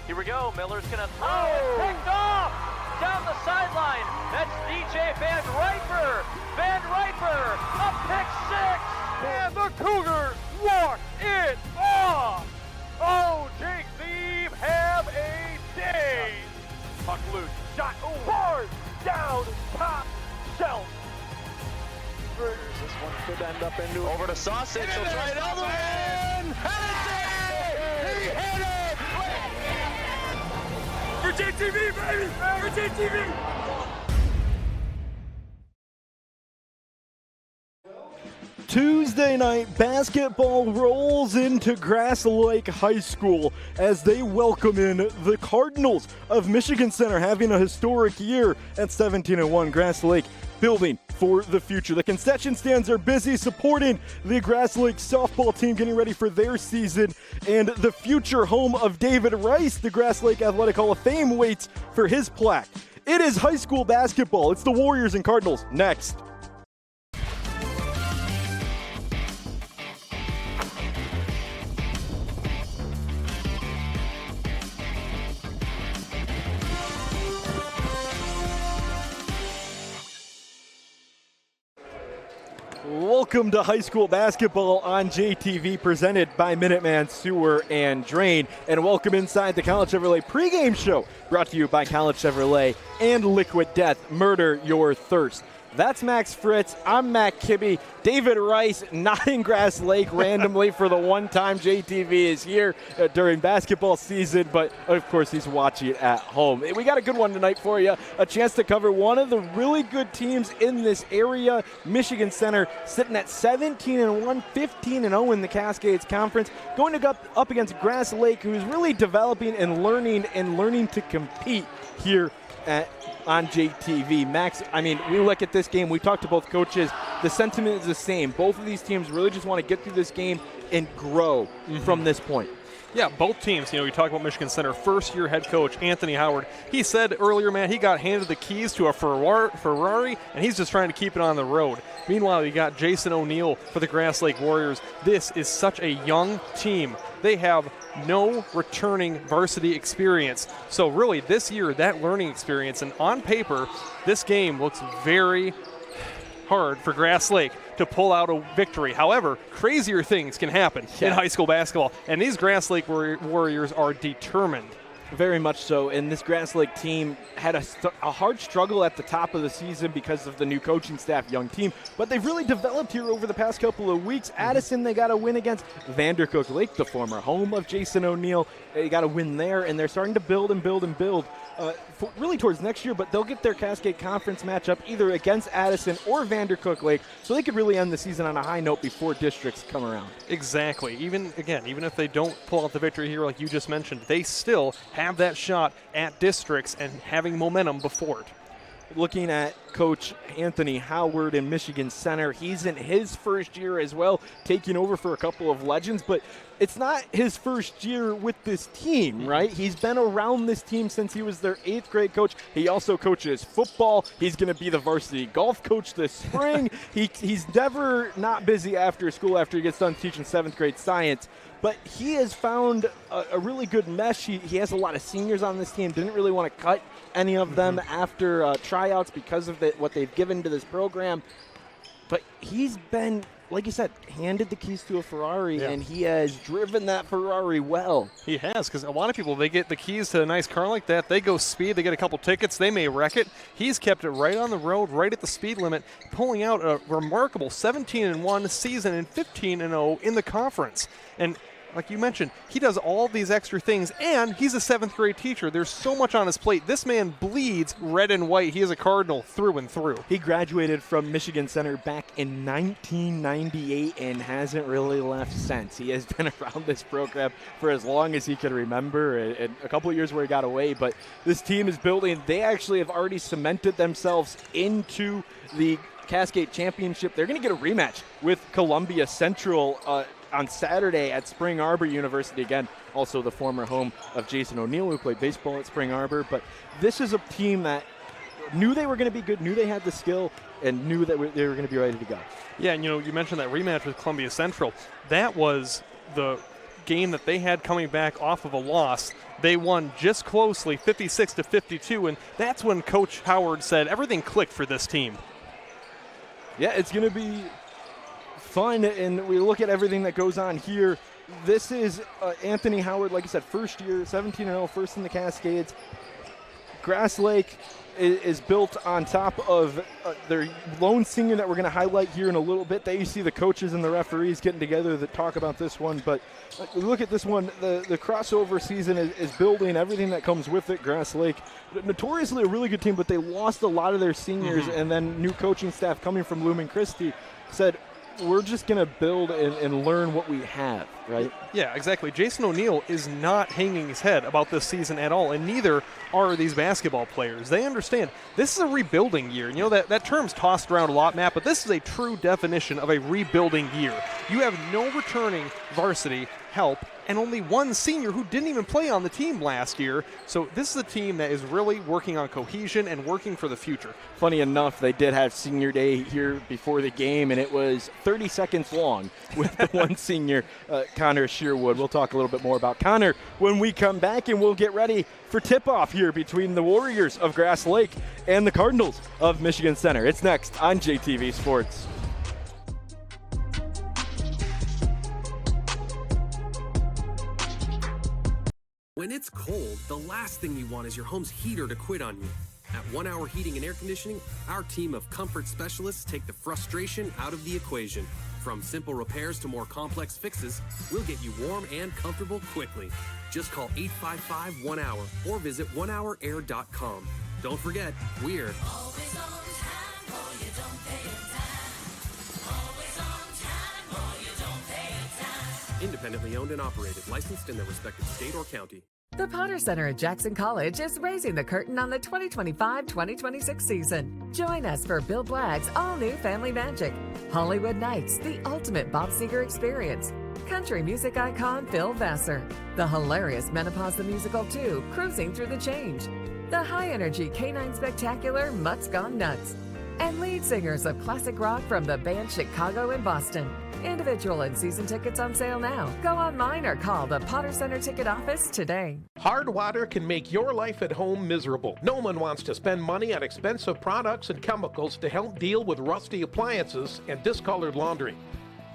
Here we go. Miller's going to throw. Oh. Picked off down the sideline. That's DJ Van Riper. Van Riper, a pick six. And the Cougars walk it off. Oh, JTV have a day. Puck loose. Shot hard down top shelf. This one could end up into over to Sausage. He'll try another one. He hit it! For JTV, baby! For JTV! Tuesday night basketball rolls into Grass Lake High School as they welcome in the Cardinals of Michigan Center, having a historic year at 17-1. Grass Lake building for the future. The concession stands are busy supporting the Grass Lake softball team, getting ready for their season, and the future home of David Rice, the Grass Lake Athletic Hall of Fame, waits for his plaque. It is high school basketball. It's the Warriors and Cardinals next. Welcome to high school basketball on JTV, presented by Minuteman Sewer and Drain. And welcome inside the College Chevrolet pregame show, brought to you by College Chevrolet and Liquid Death. Murder your thirst. That's Max Fritz. I'm Matt Kibbe. David Rice not in Grass Lake randomly for the one time JTV is here during basketball season, but of course he's watching at home. We got a good one tonight for you. A chance to cover one of the really good teams in this area. Michigan Center sitting at 17-1, 15-0 in the Cascades Conference, going to go up against Grass Lake, who's really developing and learning to compete here on JTV. Max, I mean, we look at this game, we talked to both coaches, the sentiment is the same. Both of these teams really just want to get through this game and grow from this point. Yeah, both teams, you talk about Michigan Center, first-year head coach Anthony Howard. He said earlier, man, he got handed the keys to a Ferrari, and he's just trying to keep it on the road. Meanwhile, you got Jason O'Neill for the Grass Lake Warriors. This is such a young team. They have no returning varsity experience. So really, this year, that learning experience, and on paper, this game looks very hard for Grass Lake to pull out a victory. However, crazier things can happen in high school basketball, and these Grass Lake Warriors are determined. Very much so, and this Grass Lake team had a hard struggle at the top of the season because of the new coaching staff, young team, but they've really developed here over the past couple of weeks. Addison, they got a win against Vandercook Lake, the former home of Jason O'Neill. They got a win there, and they're starting to build really towards next year, but they'll get their Cascade Conference matchup either against Addison or Vandercook Lake, so they could really end the season on a high note before districts come around. Exactly. Even if they don't pull out the victory here like you just mentioned, they still have that shot at districts and having momentum before it. Looking at Coach Anthony Howard in Michigan Center, he's in his first year as well, taking over for a couple of legends, but it's not his first year with this team, right? He's been around this team since he was their 8th grade coach. He also coaches football. He's going to be the varsity golf coach this spring. He's never not busy after school after he gets done teaching 7th grade science. But he has found a really good mesh. He has a lot of seniors on this team. Didn't really want to cut any of them after tryouts because of what they've given to this program. But he's been, like you said, handed the keys to a Ferrari, and he has driven that Ferrari well. He has, because a lot of people, they get the keys to a nice car like that, they go speed, they get a couple tickets, they may wreck it. He's kept it right on the road, right at the speed limit, pulling out a remarkable 17-1 season and 15-0 in the conference. And like you mentioned, he does all these extra things, and he's a 7th grade teacher. There's so much on his plate. This man bleeds red and white. He is a Cardinal through and through. He graduated from Michigan Center back in 1998 and hasn't really left since. He has been around this program for as long as he can remember, and a couple of years where he got away. But this team is building. They actually have already cemented themselves into the Cascade Championship. They're going to get a rematch with Columbia Central on Saturday at Spring Arbor University. Again, also the former home of Jason O'Neill, who played baseball at Spring Arbor. But this is a team that knew they were going to be good, knew they had the skill, and knew that they were going to be ready to go. Yeah, and you mentioned that rematch with Columbia Central. That was the game that they had coming back off of a loss. They won just closely, 56-52, and that's when Coach Howard said everything clicked for this team. Yeah, it's going to be fun, and we look at everything that goes on here. This is Anthony Howard, like I said, first year, 17-0, first in the Cascades. Grass Lake is built on top of their lone senior that we're going to highlight here in a little bit. There you see the coaches and the referees getting together to talk about this one. But look at this one. The crossover season is building everything that comes with it. Grass Lake, notoriously a really good team, but they lost a lot of their seniors, and then new coaching staff coming from Lumen Christi said, we're just going to build and learn what we have, right? Yeah, exactly. Jason O'Neill is not hanging his head about this season at all, and neither are these basketball players. They understand this is a rebuilding year. You know, that term's tossed around a lot, Matt, but this is a true definition of a rebuilding year. You have no returning varsity help and only one senior who didn't even play on the team last year. So this is a team that is really working on cohesion and working for the future. Funny enough, they did have senior day here before the game, and it was 30 seconds long with the one senior, Connor Sherwood. We'll talk a little bit more about Connor when we come back, and we'll get ready for tip-off here between the Warriors of Grass Lake and the Cardinals of Michigan Center. It's next on JTV Sports. When it's cold, the last thing you want is your home's heater to quit on you. At 1 Hour Heating and Air Conditioning, our team of comfort specialists take the frustration out of the equation. From simple repairs to more complex fixes, we'll get you warm and comfortable quickly. Just call 855-1HOUR or visit onehourair.com. Don't forget, we're always on time, or you don't pay your time. Always on time, or you don't pay your time. independently owned and operated, licensed in their respective state or county. The Potter Center at Jackson College is raising the curtain on the 2025-2026 season. Join us for Bill Black's all-new Family Magic, Hollywood Nights, the ultimate Bob Seger experience, country music icon Phil Vassar, the hilarious Menopause the Musical 2, Cruising Through the Change, the high-energy Canine Spectacular Mutts Gone Nuts, and lead singers of classic rock from the band Chicago and Boston. Individual and season tickets on sale now. Go online or call the Potter Center ticket office today. Hard water can make your life at home miserable. No one wants to spend money on expensive products and chemicals to help deal with rusty appliances and discolored laundry.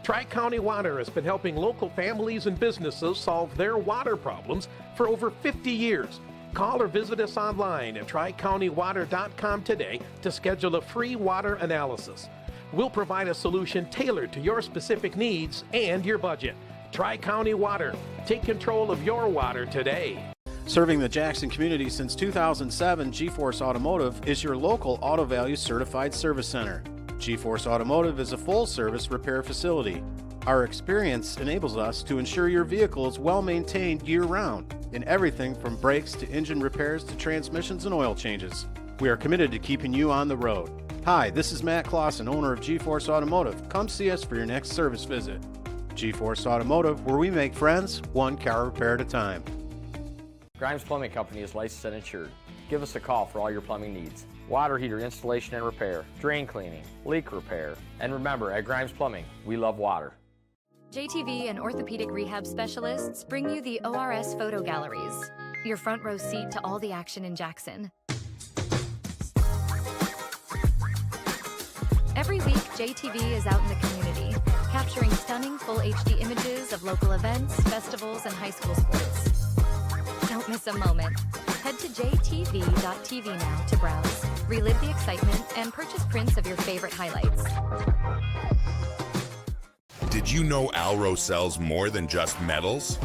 Tri-County Water has been helping local families and businesses solve their water problems for over 50 years. Call or visit us online at tricountywater.com today to schedule a free water analysis. We'll provide a solution tailored to your specific needs and your budget. Tri-County Water. Take control of your water today. Serving the Jackson community since 2007, G-Force Automotive is your local Auto Value certified service center. G-Force Automotive is a full-service repair facility. Our experience enables us to ensure your vehicle is well-maintained year-round in everything from brakes to engine repairs to transmissions and oil changes. We are committed to keeping you on the road. Hi, this is Matt Clausen, owner of G-Force Automotive. Come see us for your next service visit. G-Force Automotive, where we make friends, one car repair at a time. Grimes Plumbing Company is licensed and insured. Give us a call for all your plumbing needs. Water heater installation and repair, drain cleaning, leak repair. And remember, at Grimes Plumbing, we love water. JTV and orthopedic rehab specialists bring you the ORS photo galleries, your front row seat to all the action in Jackson. Every week, JTV is out in the community, capturing stunning full HD images of local events, festivals, and high school sports. Don't miss a moment. Head to jtv.tv now to browse, relive the excitement, and purchase prints of your favorite highlights. Did you know Alro sells more than just metals?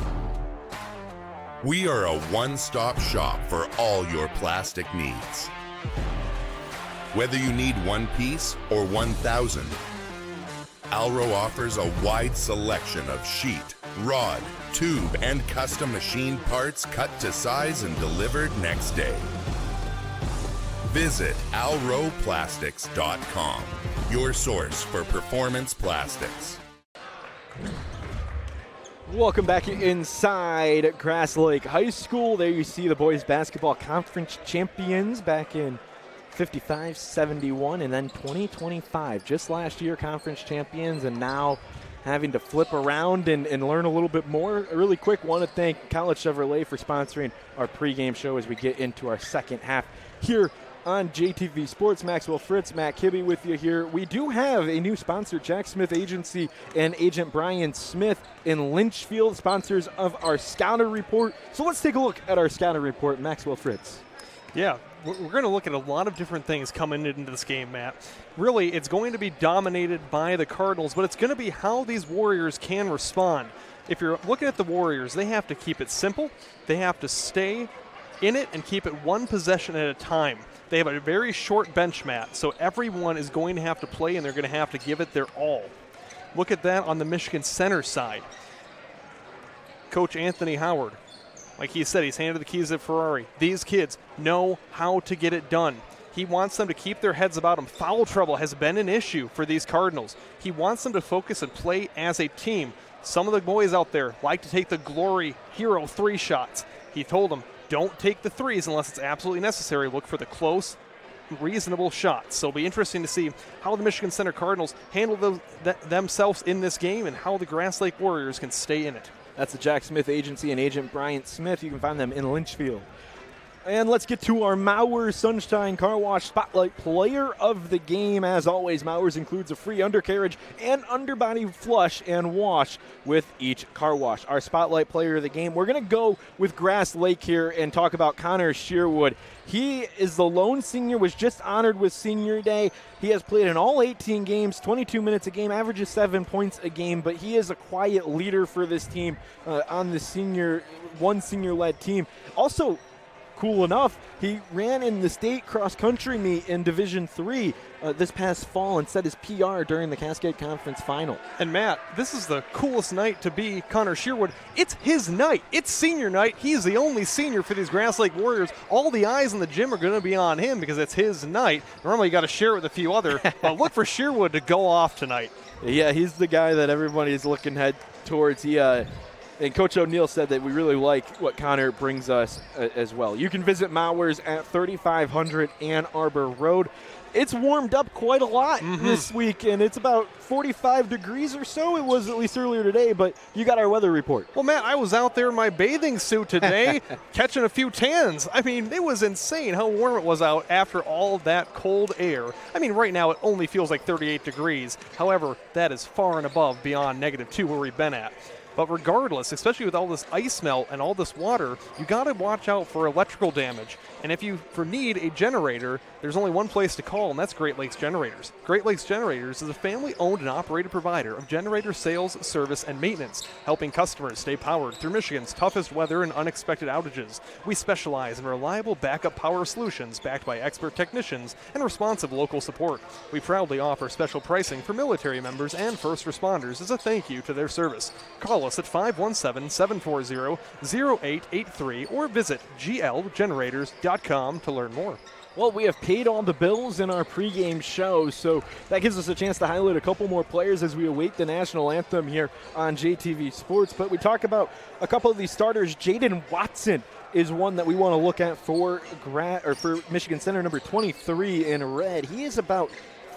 We are a one-stop shop for all your plastic needs. Whether you need one piece or 1,000, Alro offers a wide selection of sheet, rod, tube, and custom machined parts cut to size and delivered next day. Visit alroplastics.com, your source for performance plastics. Welcome back inside Grass Lake High School. There you see the boys basketball conference champions back in 55-71 and then 20-25. Just last year conference champions, and now having to flip around and learn a little bit more. Really quick, want to thank College Chevrolet for sponsoring our pregame show as we get into our second half here on JTV Sports. Maxwell Fritz, Matt Kibbe with you here. We do have a new sponsor, Jack Smith Agency and Agent Brian Smith in Lynchfield, sponsors of our Scouter Report. So let's take a look at our Scouter Report. Maxwell Fritz. Yeah, we're going to look at a lot of different things coming into this game, Matt. Really, it's going to be dominated by the Cardinals, but it's going to be how these Warriors can respond. If you're looking at the Warriors, they have to keep it simple. They have to stay in it and keep it one possession at a time. They have a very short bench, Matt, so everyone is going to have to play and they're going to have to give it their all. Look at that on the Michigan Center side. Coach Anthony Howard, like he said, he's handed the keys to Ferrari. These kids know how to get it done. He wants them to keep their heads about them. Foul trouble has been an issue for these Cardinals. He wants them to focus and play as a team. Some of the boys out there like to take the glory hero 3 shots. He told them, don't take the threes unless it's absolutely necessary. Look for the close, reasonable shots. So it'll be interesting to see how the Michigan Center Cardinals handle themselves in this game and how the Grass Lake Warriors can stay in it. That's the Jack Smith Agency and Agent Bryant Smith. You can find them in Lynchfield. And let's get to our Mowers Sunshine Car Wash Spotlight Player of the Game. As always, Mowers includes a free undercarriage and underbody flush and wash with each car wash. Our Spotlight Player of the Game, we're going to go with Grass Lake here and talk about Connor Sherwood. He is the lone senior, was just honored with Senior Day. He has played in all 18 games, 22 minutes a game, averages 7 points a game, but he is a quiet leader for this team on the senior-led team. Also, cool enough, he ran in the state cross-country meet in Division III this past fall and set his PR during the Cascade Conference Final. And Matt, this is the coolest night to be Connor Sherwood. It's his night. It's senior night. He's the only senior for these Grass Lake Warriors. All the eyes in the gym are going to be on him because it's his night. Normally you got to share it with a few other, but look for Sherwood to go off tonight. Yeah, he's the guy that everybody's looking head towards. And Coach O'Neill said that we really like what Connor brings us as well. You can visit Mowers at 3500 Ann Arbor Road. It's warmed up quite a lot this week, and it's about 45 degrees or so. It was at least earlier today, but you got our weather report. Well, Matt, I was out there in my bathing suit today catching a few tans. I mean, it was insane how warm it was out after all that cold air. I mean, right now it only feels like 38 degrees. However, that is far and above beyond -2 where we've been at. But regardless, especially with all this ice melt and all this water, you got to watch out for electrical damage. And if you need a generator, there's only one place to call, and that's Great Lakes Generators. Great Lakes Generators is a family-owned and operated provider of generator sales, service, and maintenance, helping customers stay powered through Michigan's toughest weather and unexpected outages. We specialize in reliable backup power solutions backed by expert technicians and responsive local support. We proudly offer special pricing for military members and first responders as a thank you to their service. Call us at 517-740-0883 or visit glgenerators.com to learn more. Well, we have paid all the bills in our pregame show, so that gives us a chance to highlight a couple more players as we await the national anthem here on JTV Sports. But we talk about a couple of these starters. Jaden Watson is one that we want to look at for Michigan Center, number 23 in red. He is about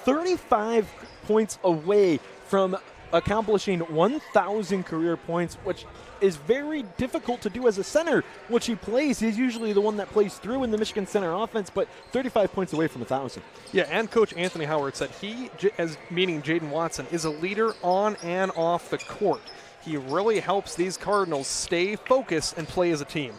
35 points away from accomplishing 1,000 career points, which is very difficult to do as a center, which he plays. He's usually the one that plays through in the Michigan Center offense, but 35 points away from 1,000. Yeah, and Coach Anthony Howard said he, as meaning Jaden Watson, is a leader on and off the court. He really helps these Cardinals stay focused and play as a team.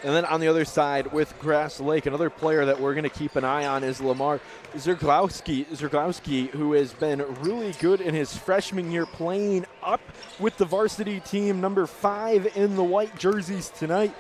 And then on the other side with Grass Lake, another player that we're going to keep an eye on is Lamar Zerglowski, who has been really good in his freshman year, playing up with the varsity team, number 5 in the white jerseys tonight.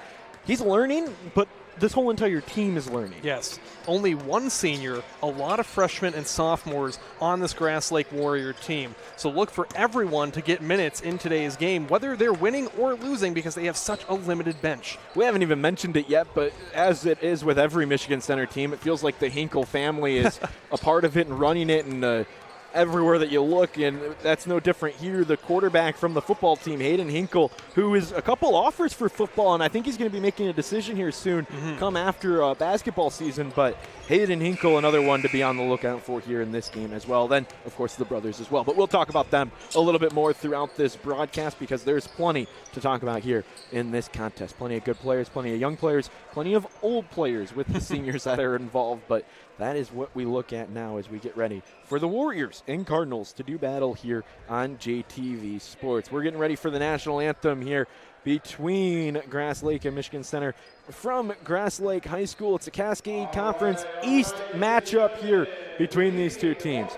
He's learning, but this whole entire team is learning. Yes. Only one senior, a lot of freshmen and sophomores on this Grass Lake Warrior team. So look for everyone to get minutes in today's game, whether they're winning or losing, because they have such a limited bench. We haven't even mentioned it yet, but as it is with every Michigan Center team, it feels like the Hinkle family is a part of it and running it, and everywhere that you look, and that's no different here. The quarterback from the football team, Hayden Hinkle, who is a couple offers for football, and I think he's going to be making a decision here soon, come after basketball season. But Hayden Hinkle, another one to be on the lookout for here in this game as well. Then, of course, the brothers as well. But we'll talk about them a little bit more throughout this broadcast because there's plenty to talk about here in this contest. Plenty of good players, plenty of young players, plenty of old players with the seniors that are involved. But that is what we look at now as we get ready for the Warriors and Cardinals to do battle here on JTV Sports. We're getting ready for the national anthem here between Grass Lake and Michigan Center. From Grass Lake High School, it's a Cascade Conference East matchup here between these two teams.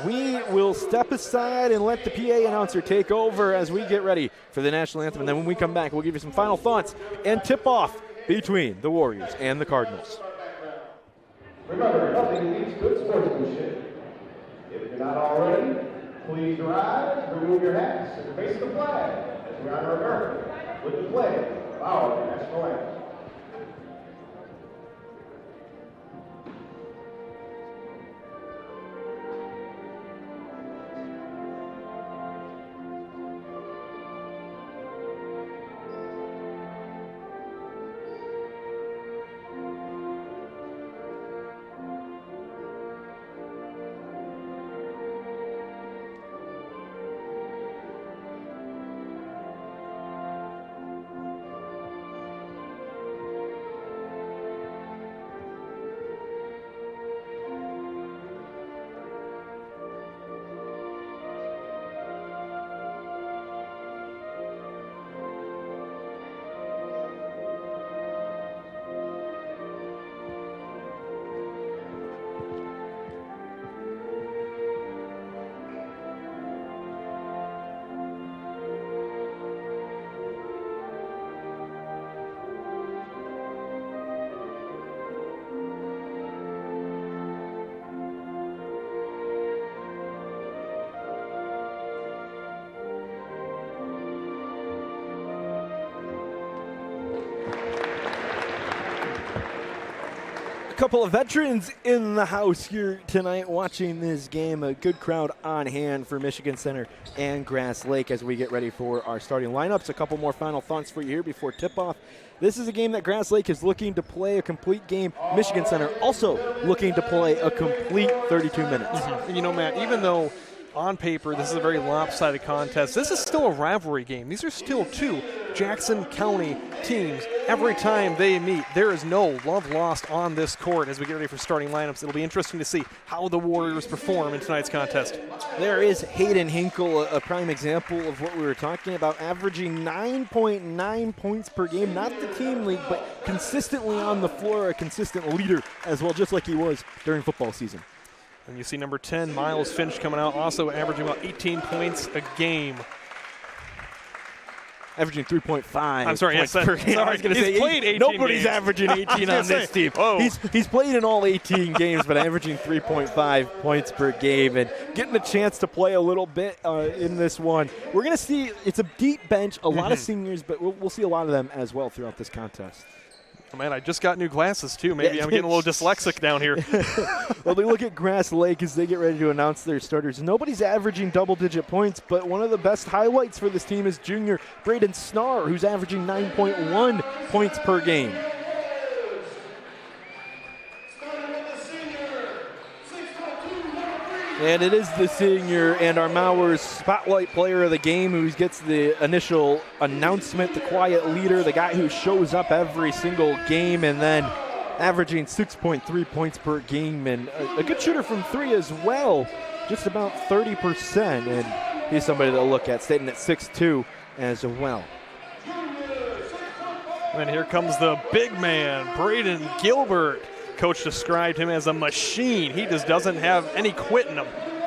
We will step aside and let the PA announcer take over as we get ready for the national anthem. And then when we come back, we'll give you some final thoughts and tip-off between the Warriors and the Cardinals. Remember, nothing beats good sportsmanship. If you're not already, please rise, remove your hats, and face the flag as we honor America with the flag of our national anthem. Couple of veterans in the house here tonight watching this game. A good crowd on hand for Michigan Center and Grass Lake as we get ready for our starting lineups. A couple more final thoughts for you here before tip-off. This is a game that Grass Lake is looking to play a complete game. Michigan Center also looking to play a complete 32 minutes. And you know, Matt, even though on paper this is a very lopsided contest, this is still a rivalry game. These are still two Jackson County teams. Every time they meet, there is no love lost on this court as we get ready for starting lineups. It'll be interesting to see how the Warriors perform in tonight's contest. There is Hayden Hinkle, a prime example of what we were talking about, averaging 9.9 points per game. Not the team league, but consistently on the floor, a consistent leader as well, just like he was during football season. And you see number 10, Miles Finch, coming out, also averaging about 18 points a game. Averaging 3.5. I'm sorry, yes, per game. Sorry, I was going to say played 18 nobody's games. averaging 18 on this team. Whoa. He's played in all 18 games, but averaging 3.5 points per game and getting a chance to play a little bit in this one. We're going to see it's a deep bench, a lot of seniors, but we'll see a lot of them as well throughout this contest. Oh, man, I just got new glasses, too. Maybe I'm getting a little dyslexic down here. Well, they look at Grass Lake as they get ready to announce their starters. Nobody's averaging double-digit points, but one of the best highlights for this team is junior Braden Snar, who's averaging 9.1 points per game. And it is the senior and our Mauer's spotlight player of the game who gets the initial announcement, the quiet leader, the guy who shows up every single game and then averaging 6.3 points per game and a good shooter from three as well, just about 30%. And he's somebody to look at, staying at 6'2" as well. And then here comes the big man, Braden Gilbert. Coach described him as a machine. He just doesn't have any quit in him.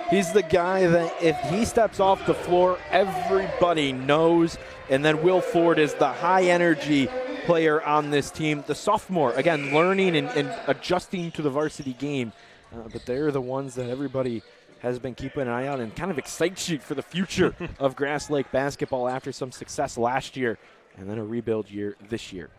He's the guy that if he steps off the floor, everybody knows. And then Will Ford is the high-energy player on this team. The sophomore, again, learning and adjusting to the varsity game. But they're the ones that everybody has been keeping an eye on and kind of excites you for the future of Grass Lake basketball after some success last year and then a rebuild year this year.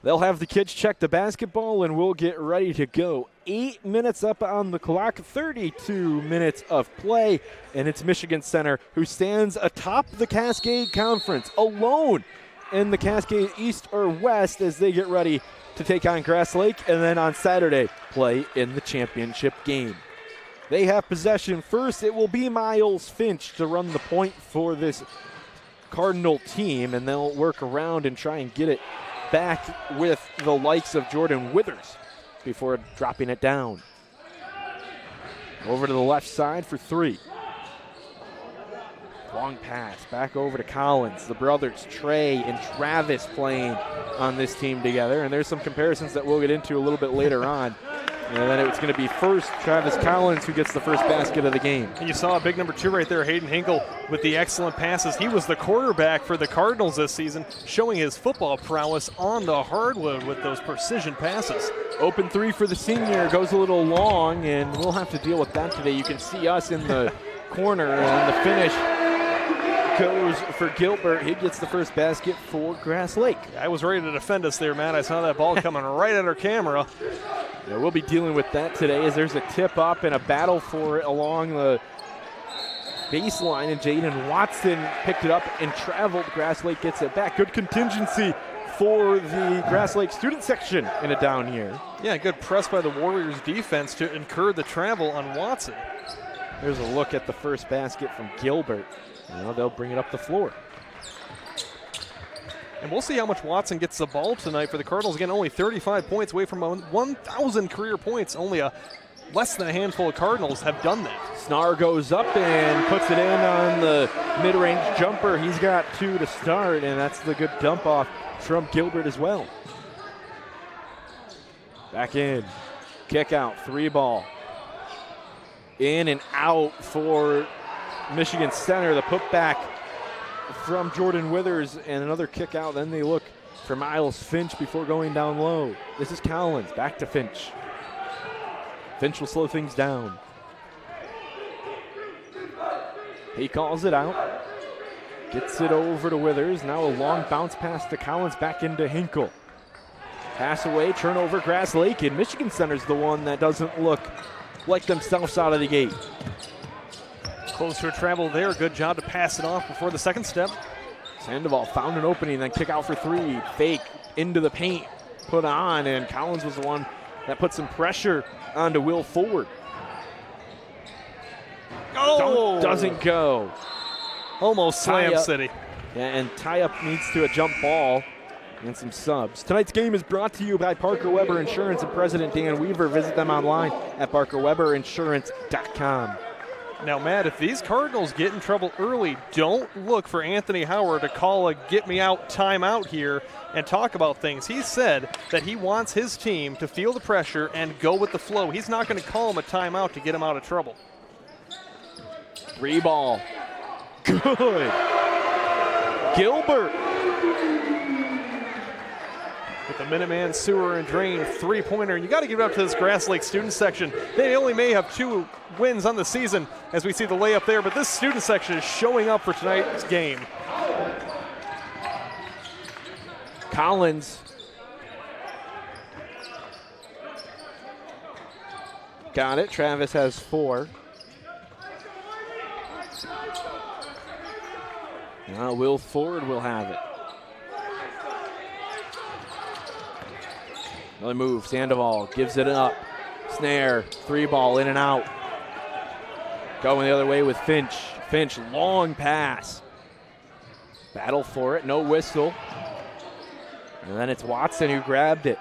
They'll have the kids check the basketball, and we'll get ready to go. 8 minutes up on the clock, 32 minutes of play, and it's Michigan Center who stands atop the Cascade Conference, alone in the Cascade East or West as they get ready to take on Grass Lake, and then on Saturday play in the championship game. They have possession first. It will be Miles Finch to run the point for this Cardinal team, and they'll work around and try and get it back with the likes of Jordan Withers before dropping it down. Over to the left side for three. Long pass back over to Collins. The brothers Trey and Travis playing on this team together, and there's some comparisons that we'll get into a little bit later on. And then it's going to be first Travis Collins who gets the first basket of the game. And you saw a big number 2 right there, Hayden Hinkle, with the excellent passes. He was the quarterback for the Cardinals this season, showing his football prowess on the hardwood with those precision passes. Open three for the senior, goes a little long, and we'll have to deal with that today. You can see us in the corner, and the finish goes for Gilbert. He gets the first basket for Grass Lake. I was ready to defend us there, Matt. I saw that ball coming right at our camera. Yeah, we'll be dealing with that today as there's a tip up and a battle for it along the baseline, and Jaden Watson picked it up and traveled. Grass Lake gets it back. Good contingency for the Grass Lake student section in a down year. Yeah, good press by the Warriors defense to incur the travel on Watson. There's a look at the first basket from Gilbert. Now they'll bring it up the floor. And we'll see how much Watson gets the ball tonight for the Cardinals. Again, only 35 points away from 1,000 career points. Only less than a handful of Cardinals have done that. Snar goes up and puts it in on the mid-range jumper. He's got 2 to start, and that's the good dump off from Gilbert as well. Back in. Kick out, 3 ball. In and out for Michigan Center. The putback from Jordan Withers and another kick out. Then they look for Miles Finch before going down low. This is Collins, back to Finch. Finch will slow things down. He calls it out. Gets it over to Withers. Now a long bounce pass to Collins, back into Hinkle. Pass away, turnover, Grass Lake, and Michigan Center's the one that doesn't look like themselves out of the gate. Close to a travel there. Good job to pass it off before the second step. Sandoval found an opening, then kick out for 3. Fake into the paint, put on, and Collins was the one that put some pressure onto Will Ford. Oh! Doesn't go. Almost Slam City. Yeah, and tie-up needs to a jump ball and some subs. Tonight's game is brought to you by Parker Weber Insurance and President Dan Weaver. Visit them online at parkerweberinsurance.com. Now, Matt, if these Cardinals get in trouble early, don't look for Anthony Howard to call a get-me-out timeout here and talk about things. He said that he wants his team to feel the pressure and go with the flow. He's not going to call him a timeout to get him out of trouble. 3 ball. Good. Gilbert. With the Minuteman Sewer and Drain 3-pointer. And you got to give it up to this Grass Lake student section. They only may have 2 wins on the season as we see the layup there, but this student section is showing up for tonight's game. Collins. Got it. Travis has 4. Now Will Ford will have it. Another move. Sandoval gives it up. Snare. 3 ball in and out. Going the other way with Finch. Finch, long pass. Battle for it. No whistle. And then it's Watson who grabbed it.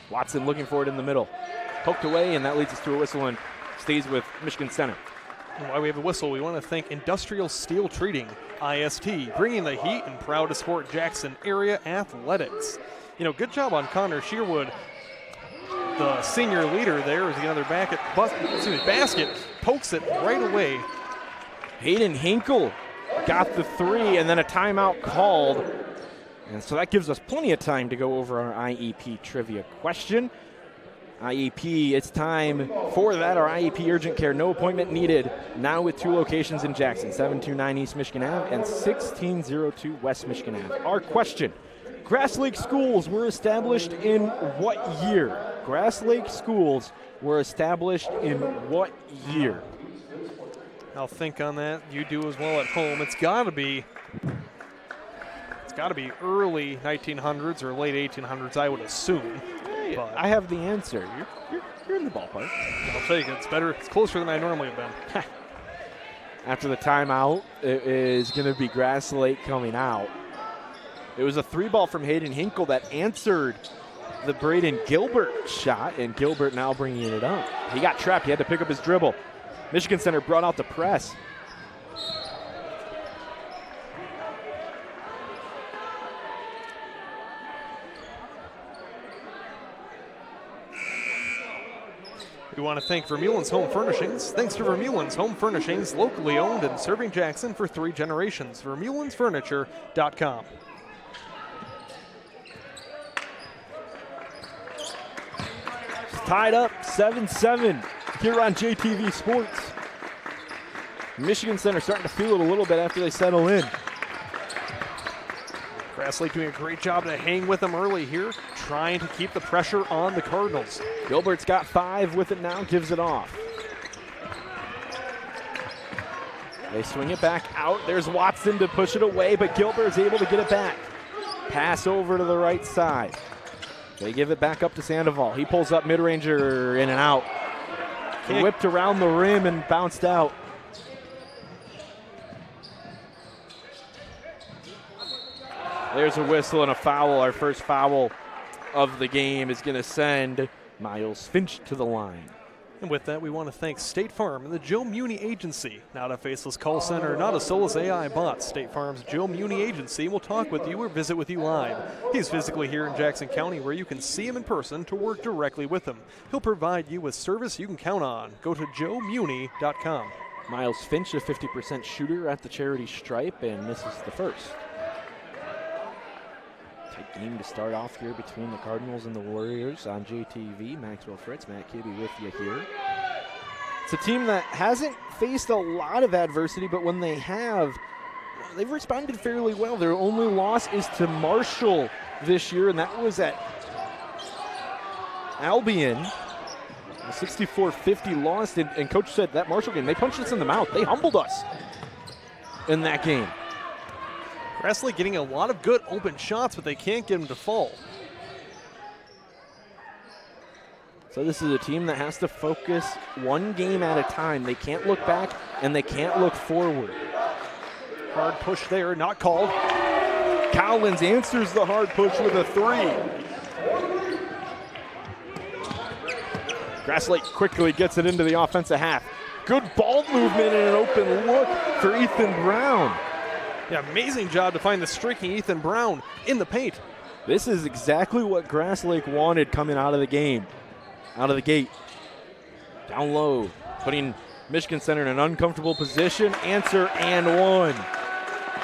Watson looking for it in the middle. Poked away, and that leads us to a whistle and stays with Michigan Center. And while we have a whistle, we want to thank Industrial Steel Treating, IST, bringing the heat and proud to support Jackson area athletics. You know, good job on Connor Shearwood, the senior leader there, as another basket, pokes it right away. Hayden Hinkle got the 3, and then a timeout called. And so that gives us plenty of time to go over our IEP trivia question. IEP, it's time for that. Our IEP urgent care, no appointment needed. Now with 2 locations in Jackson, 729 East Michigan Ave and 1602 West Michigan Ave. Our question: Grass Lake Schools were established in what year? Grass Lake Schools were established in what year? I'll think on that. You do as well at home. It's got to be early 1900s or late 1800s, I would assume. Hey, but I have the answer. You're in the ballpark. I'll take it. It's better. It's closer than I normally have been. After the timeout, it is going to be Grass Lake coming out. It was a 3-ball from Hayden Hinkle that answered the Braden Gilbert shot, and Gilbert now bringing it up. He got trapped. He had to pick up his dribble. Michigan Center brought out the press. We want to thank Vermeulen's Home Furnishings. Thanks to Vermeulen's Home Furnishings, locally owned and serving Jackson for 3 generations. VermeulensFurniture.com. Tied up 7-7 here on JTV Sports. Michigan Center starting to feel it a little bit after they settle in. Grass Lake doing a great job to hang with them early here, trying to keep the pressure on the Cardinals. Gilbert's got 5 with it now, gives it off. They swing it back out. There's Watson to push it away, but Gilbert's able to get it back. Pass over to the right side. They give it back up to Sandoval. He pulls up mid-ranger in and out. Whipped around the rim and bounced out. There's a whistle and a foul. Our first foul of the game is going to send Miles Finch to the line. And with that, we want to thank State Farm and the Joe Muni Agency. Not a faceless call center, not a soulless AI bot. State Farm's Joe Muni Agency will talk with you or visit with you live. He's physically here in Jackson County where you can see him in person to work directly with him. He'll provide you with service you can count on. Go to joemuni.com. Miles Finch, a 50% shooter at the charity stripe, and misses the first. Tight game to start off here between the Cardinals and the Warriors on JTV. Maxwell Fritz, Matt Kibbe with you here. It's a team that hasn't faced a lot of adversity, but when they have, they've responded fairly well. Their only loss is to Marshall this year, and that was at Albion. A 64-50 loss, and Coach said that Marshall game, they punched us in the mouth. They humbled us in that game. Grass Lake getting a lot of good open shots, but they can't get them to fall. So this is a team that has to focus one game at a time. They can't look back, and they can't look forward. Hard push there, not called. Cowlins answers the hard push with a 3. Grass Lake quickly gets it into the offensive half. Good ball movement and an open look for Ethan Brown. Yeah, amazing job to find the streaking Ethan Brown in the paint. This is exactly what Grass Lake wanted coming out of the game. Out of the gate. Down low, putting Michigan Center in an uncomfortable position. Answer and 1.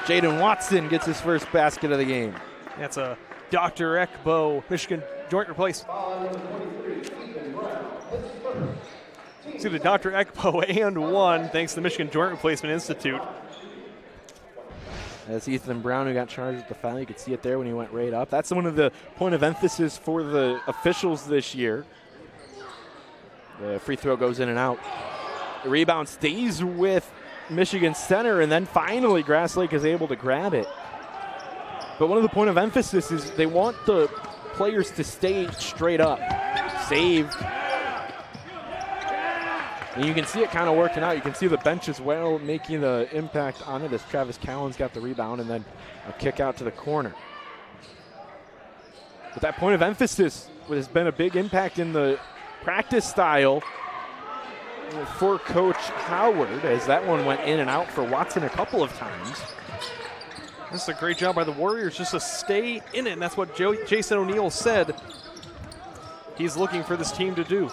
Jaden Watson gets his first basket of the game. That's a Dr. Ekbo Michigan joint replacement. See the Dr. Ekbo and 1 thanks to the Michigan Joint Replacement Institute. That's Ethan Brown who got charged with the foul. You could see it there when he went right up. That's one of the point of emphasis for the officials this year. The free throw goes in and out. The rebound stays with Michigan Center, and then finally Grass Lake is able to grab it. But one of the point of emphasis is they want the players to stay straight up. Saved. And you can see it kind of working out. You can see the bench as well making the impact on it as Travis Cowlins got the rebound and then a kick out to the corner. But that point of emphasis has been a big impact in the practice style for Coach Howard as that one went in and out for Watson a couple of times. This is a great job by the Warriors just to stay in it, and that's what Jason O'Neill said he's looking for this team to do.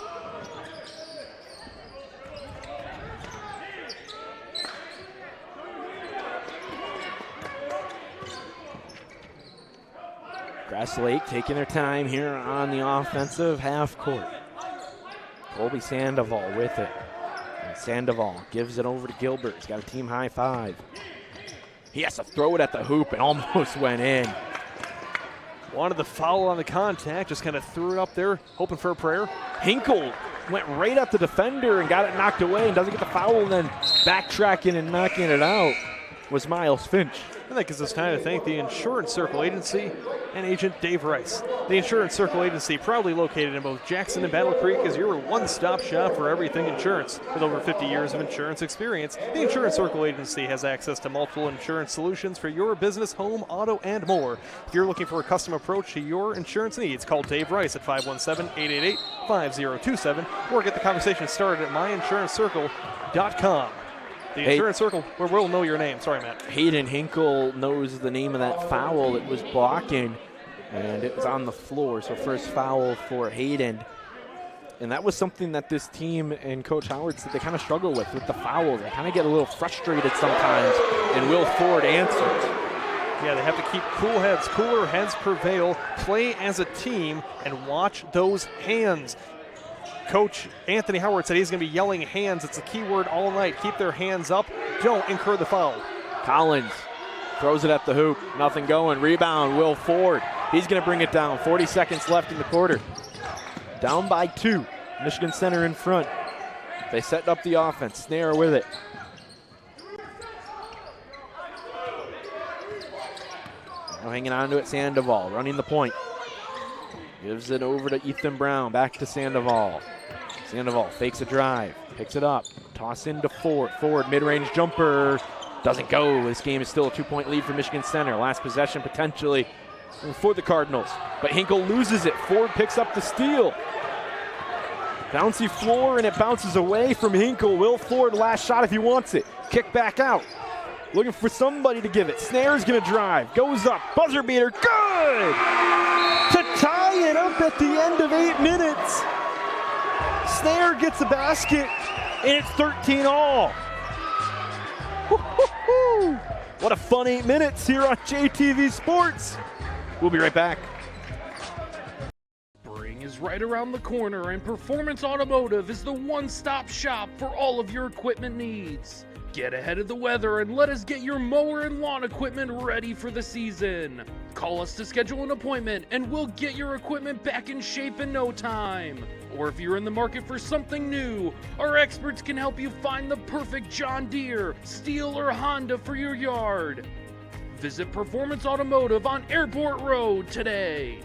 Grass Lake taking their time here on the offensive half court. Colby Sandoval with it. And Sandoval gives it over to Gilbert. He's got a team high 5. He has to throw it at the hoop and almost went in. Wanted the foul on the contact, just kind of threw it up there, hoping for a prayer. Hinkle went right at the defender and got it knocked away and doesn't get the foul, and then backtracking and knocking it out was Miles Finch. And that gives us time to thank the Insurance Circle Agency and agent Dave Rice. The Insurance Circle Agency, proudly located in both Jackson and Battle Creek, is your one-stop shop for everything insurance. With over 50 years of insurance experience, the Insurance Circle Agency has access to multiple insurance solutions for your business, home, auto, and more. If you're looking for a custom approach to your insurance needs, call Dave Rice at 517-888-5027 or get the conversation started at myinsuranceCircle.com. The Insurance Circle, where we'll know your name. Sorry, Matt. Hayden Hinkle knows the name of that foul. It was blocking, and it was on the floor. So first foul for Hayden. And that was something that this team and Coach Howard said they kind of struggle with the fouls. They kind of get a little frustrated sometimes, and Will Ford answers. Yeah, they have to keep cool heads. Cooler heads prevail. Play as a team and watch those hands. Coach Anthony Howard said he's going to be yelling hands. It's a key word all night. Keep their hands up. Don't incur the foul. Collins throws it at the hoop. Nothing going. Rebound, Will Ford. He's going to bring it down. 40 seconds left in the quarter. Down by 2. Michigan Center in front. They set up the offense. Snare with it. Now hanging on to it, Sandoval running the point. Gives it over to Ethan Brown. Back to Sandoval. Sandoval fakes a drive. Picks it up. Toss into Ford. Ford mid-range jumper. Doesn't go. This game is still a 2-point lead for Michigan Center. Last possession potentially for the Cardinals. But Hinkle loses it. Ford picks up the steal. Bouncy floor, and it bounces away from Hinkle. Will Ford, last shot if he wants it. Kick back out. Looking for somebody to give it. Snare's going to drive. Goes up. Buzzer beater. Good! To tie it up at the end of 8 minutes. Snare gets a basket, and it's 13 all. Woo-hoo-hoo. What a fun 8 minutes here on JTV Sports. We'll be right back. Spring is right around the corner, and Performance Automotive is the one-stop shop for all of your equipment needs. Get ahead of the weather and let us get your mower and lawn equipment ready for the season. Call us to schedule an appointment and we'll get your equipment back in shape in no time. Or if you're in the market for something new, our experts can help you find the perfect John Deere, Steel, or Honda for your yard. Visit Performance Automotive on Airport Road today.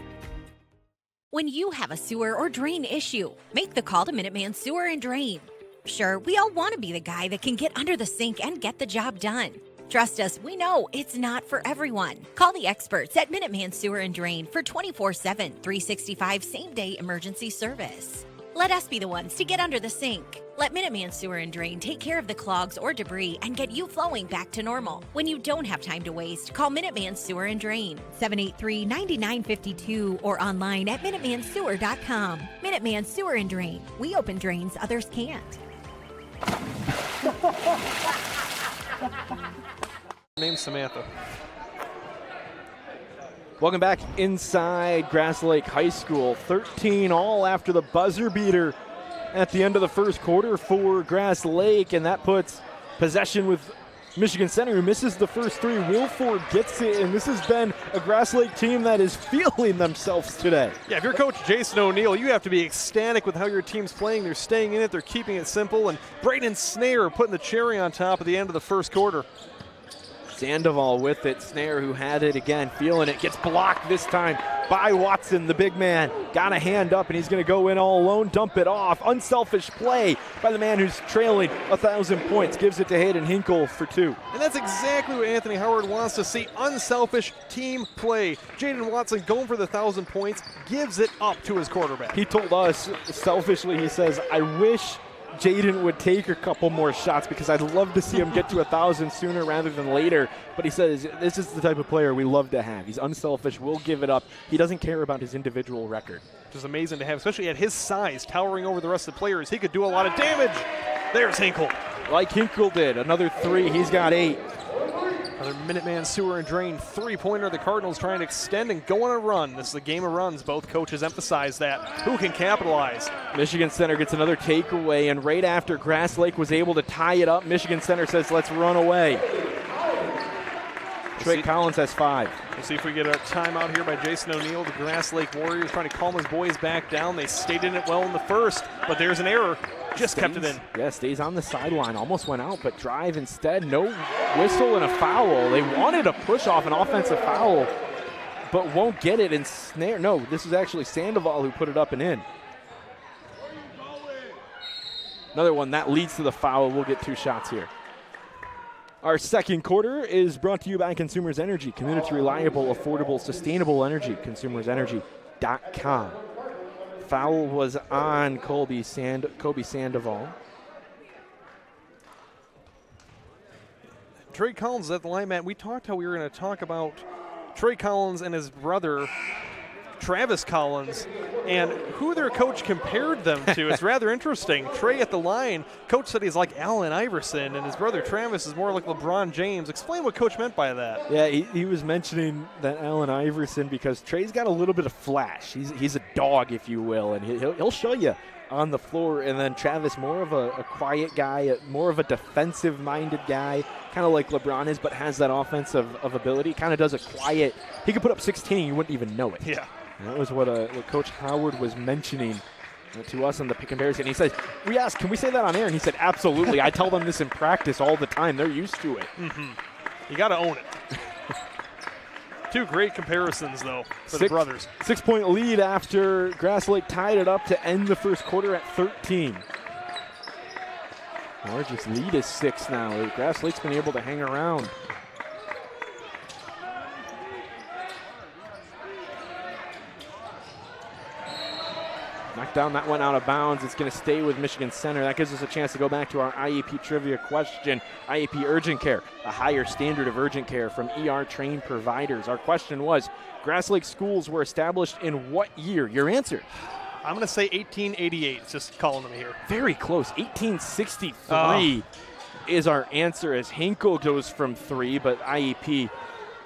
When you have a sewer or drain issue, make the call to Minuteman Sewer and Drain. Sure, we all want to be the guy that can get under the sink and get the job done. Trust us, we know it's not for everyone. Call the experts at Minuteman Sewer and Drain for 24/7, 365 same-day emergency service. Let us be the ones to get under the sink. Let Minuteman Sewer and Drain take care of the clogs or debris and get you flowing back to normal. When you don't have time to waste, call Minuteman Sewer and Drain, 783-9952, or online at MinutemanSewer.com. Minuteman Sewer and Drain. We open drains others can't. Name's Samantha. Welcome back inside Grass Lake High School. 13 all after the buzzer beater at the end of the first quarter for Grass Lake, and that puts possession with Michigan Center, who misses the first 3. Will Ford gets it, and this has been a Grass Lake team that is feeling themselves today. Yeah, if you're Coach Jason O'Neill, you have to be ecstatic with how your team's playing. They're staying in it. They're keeping it simple. And Braden Snare putting the cherry on top at the end of the first quarter. Sandoval with it. Snare, who had it again, feeling it, gets blocked this time by Watson, the big man. Got a hand up, and he's going to go in all alone, dump it off. Unselfish play by the man who's trailing 1,000 points. Gives it to Hayden Hinkle for 2. And that's exactly what Anthony Howard wants to see, unselfish team play. Jaden Watson going for the 1,000 points, gives it up to his quarterback. He told us, selfishly, he says, I wish Jaden would take a couple more shots because I'd love to see him get to 1,000 sooner rather than later. But he says this is the type of player we love to have. He's unselfish, will give it up. He doesn't care about his individual record. Which is amazing to have, especially at his size, towering over the rest of the players. He could do a lot of damage. There's Hinkle. Like Hinkle did. Another 3. He's got 8. Another Minuteman Sewer and Drain three-pointer. The Cardinals trying to extend and go on a run. This is a game of runs. Both coaches emphasize that. Who can capitalize? Michigan Center gets another takeaway, and right after Grass Lake was able to tie it up, Michigan Center says, let's run away. Trey Collins has 5. We'll see if we get a timeout here by Jason O'Neill. The Grass Lake Warriors trying to calm his boys back down. They stayed in it well in the first, but there's an error. Just kept it in. Yeah, stays on the sideline. Almost went out, but drive instead. No whistle and a foul. They wanted a push off an offensive foul, but won't get it and snare. No, this is actually Sandoval who put it up and in. Another one that leads to the foul. We'll get 2 shots here. Our second quarter is brought to you by Consumers Energy. Community reliable, affordable, sustainable energy. ConsumersEnergy.com. Foul was on Kobe Sandoval. Trey Collins is at the line, Matt. We talked how we were going to talk about Trey Collins and his brother, Travis Collins, and who their coach compared them to. It's rather interesting. Trey at the line, coach said he's like Allen Iverson, and his brother Travis is more like LeBron James. Explain what coach meant by that. Yeah, he was mentioning that Allen Iverson because Trey's got a little bit of flash. He's a dog, if you will, and he'll show you on the floor. And then Travis, more of a quiet guy, more of a defensive-minded guy, kind of like LeBron is, but has that offensive ability. Kind of does a quiet. He could put up 16, you wouldn't even know it. Yeah. And that was what Coach Howard was mentioning to us on the pick comparison. He said, we asked, can we say that on air? And he said, absolutely. I tell them this in practice all the time. They're used to it. Mm-hmm. You got to own it. 2 great comparisons, though, for the brothers. 6-point lead after Grass Lake tied it up to end the first quarter at 13. Largest lead is 6 now. Grass Lake's been able to hang around. Knocked down, that went out of bounds. It's going to stay with Michigan Center. That gives us a chance to go back to our IEP trivia question. IEP urgent care, a higher standard of urgent care from ER-trained providers. Our question was, Grass Lake schools were established in what year? Your answer? I'm going to say 1888. It's just calling them here. Very close. 1863 is our answer as Hinkle goes from 3, but IEP,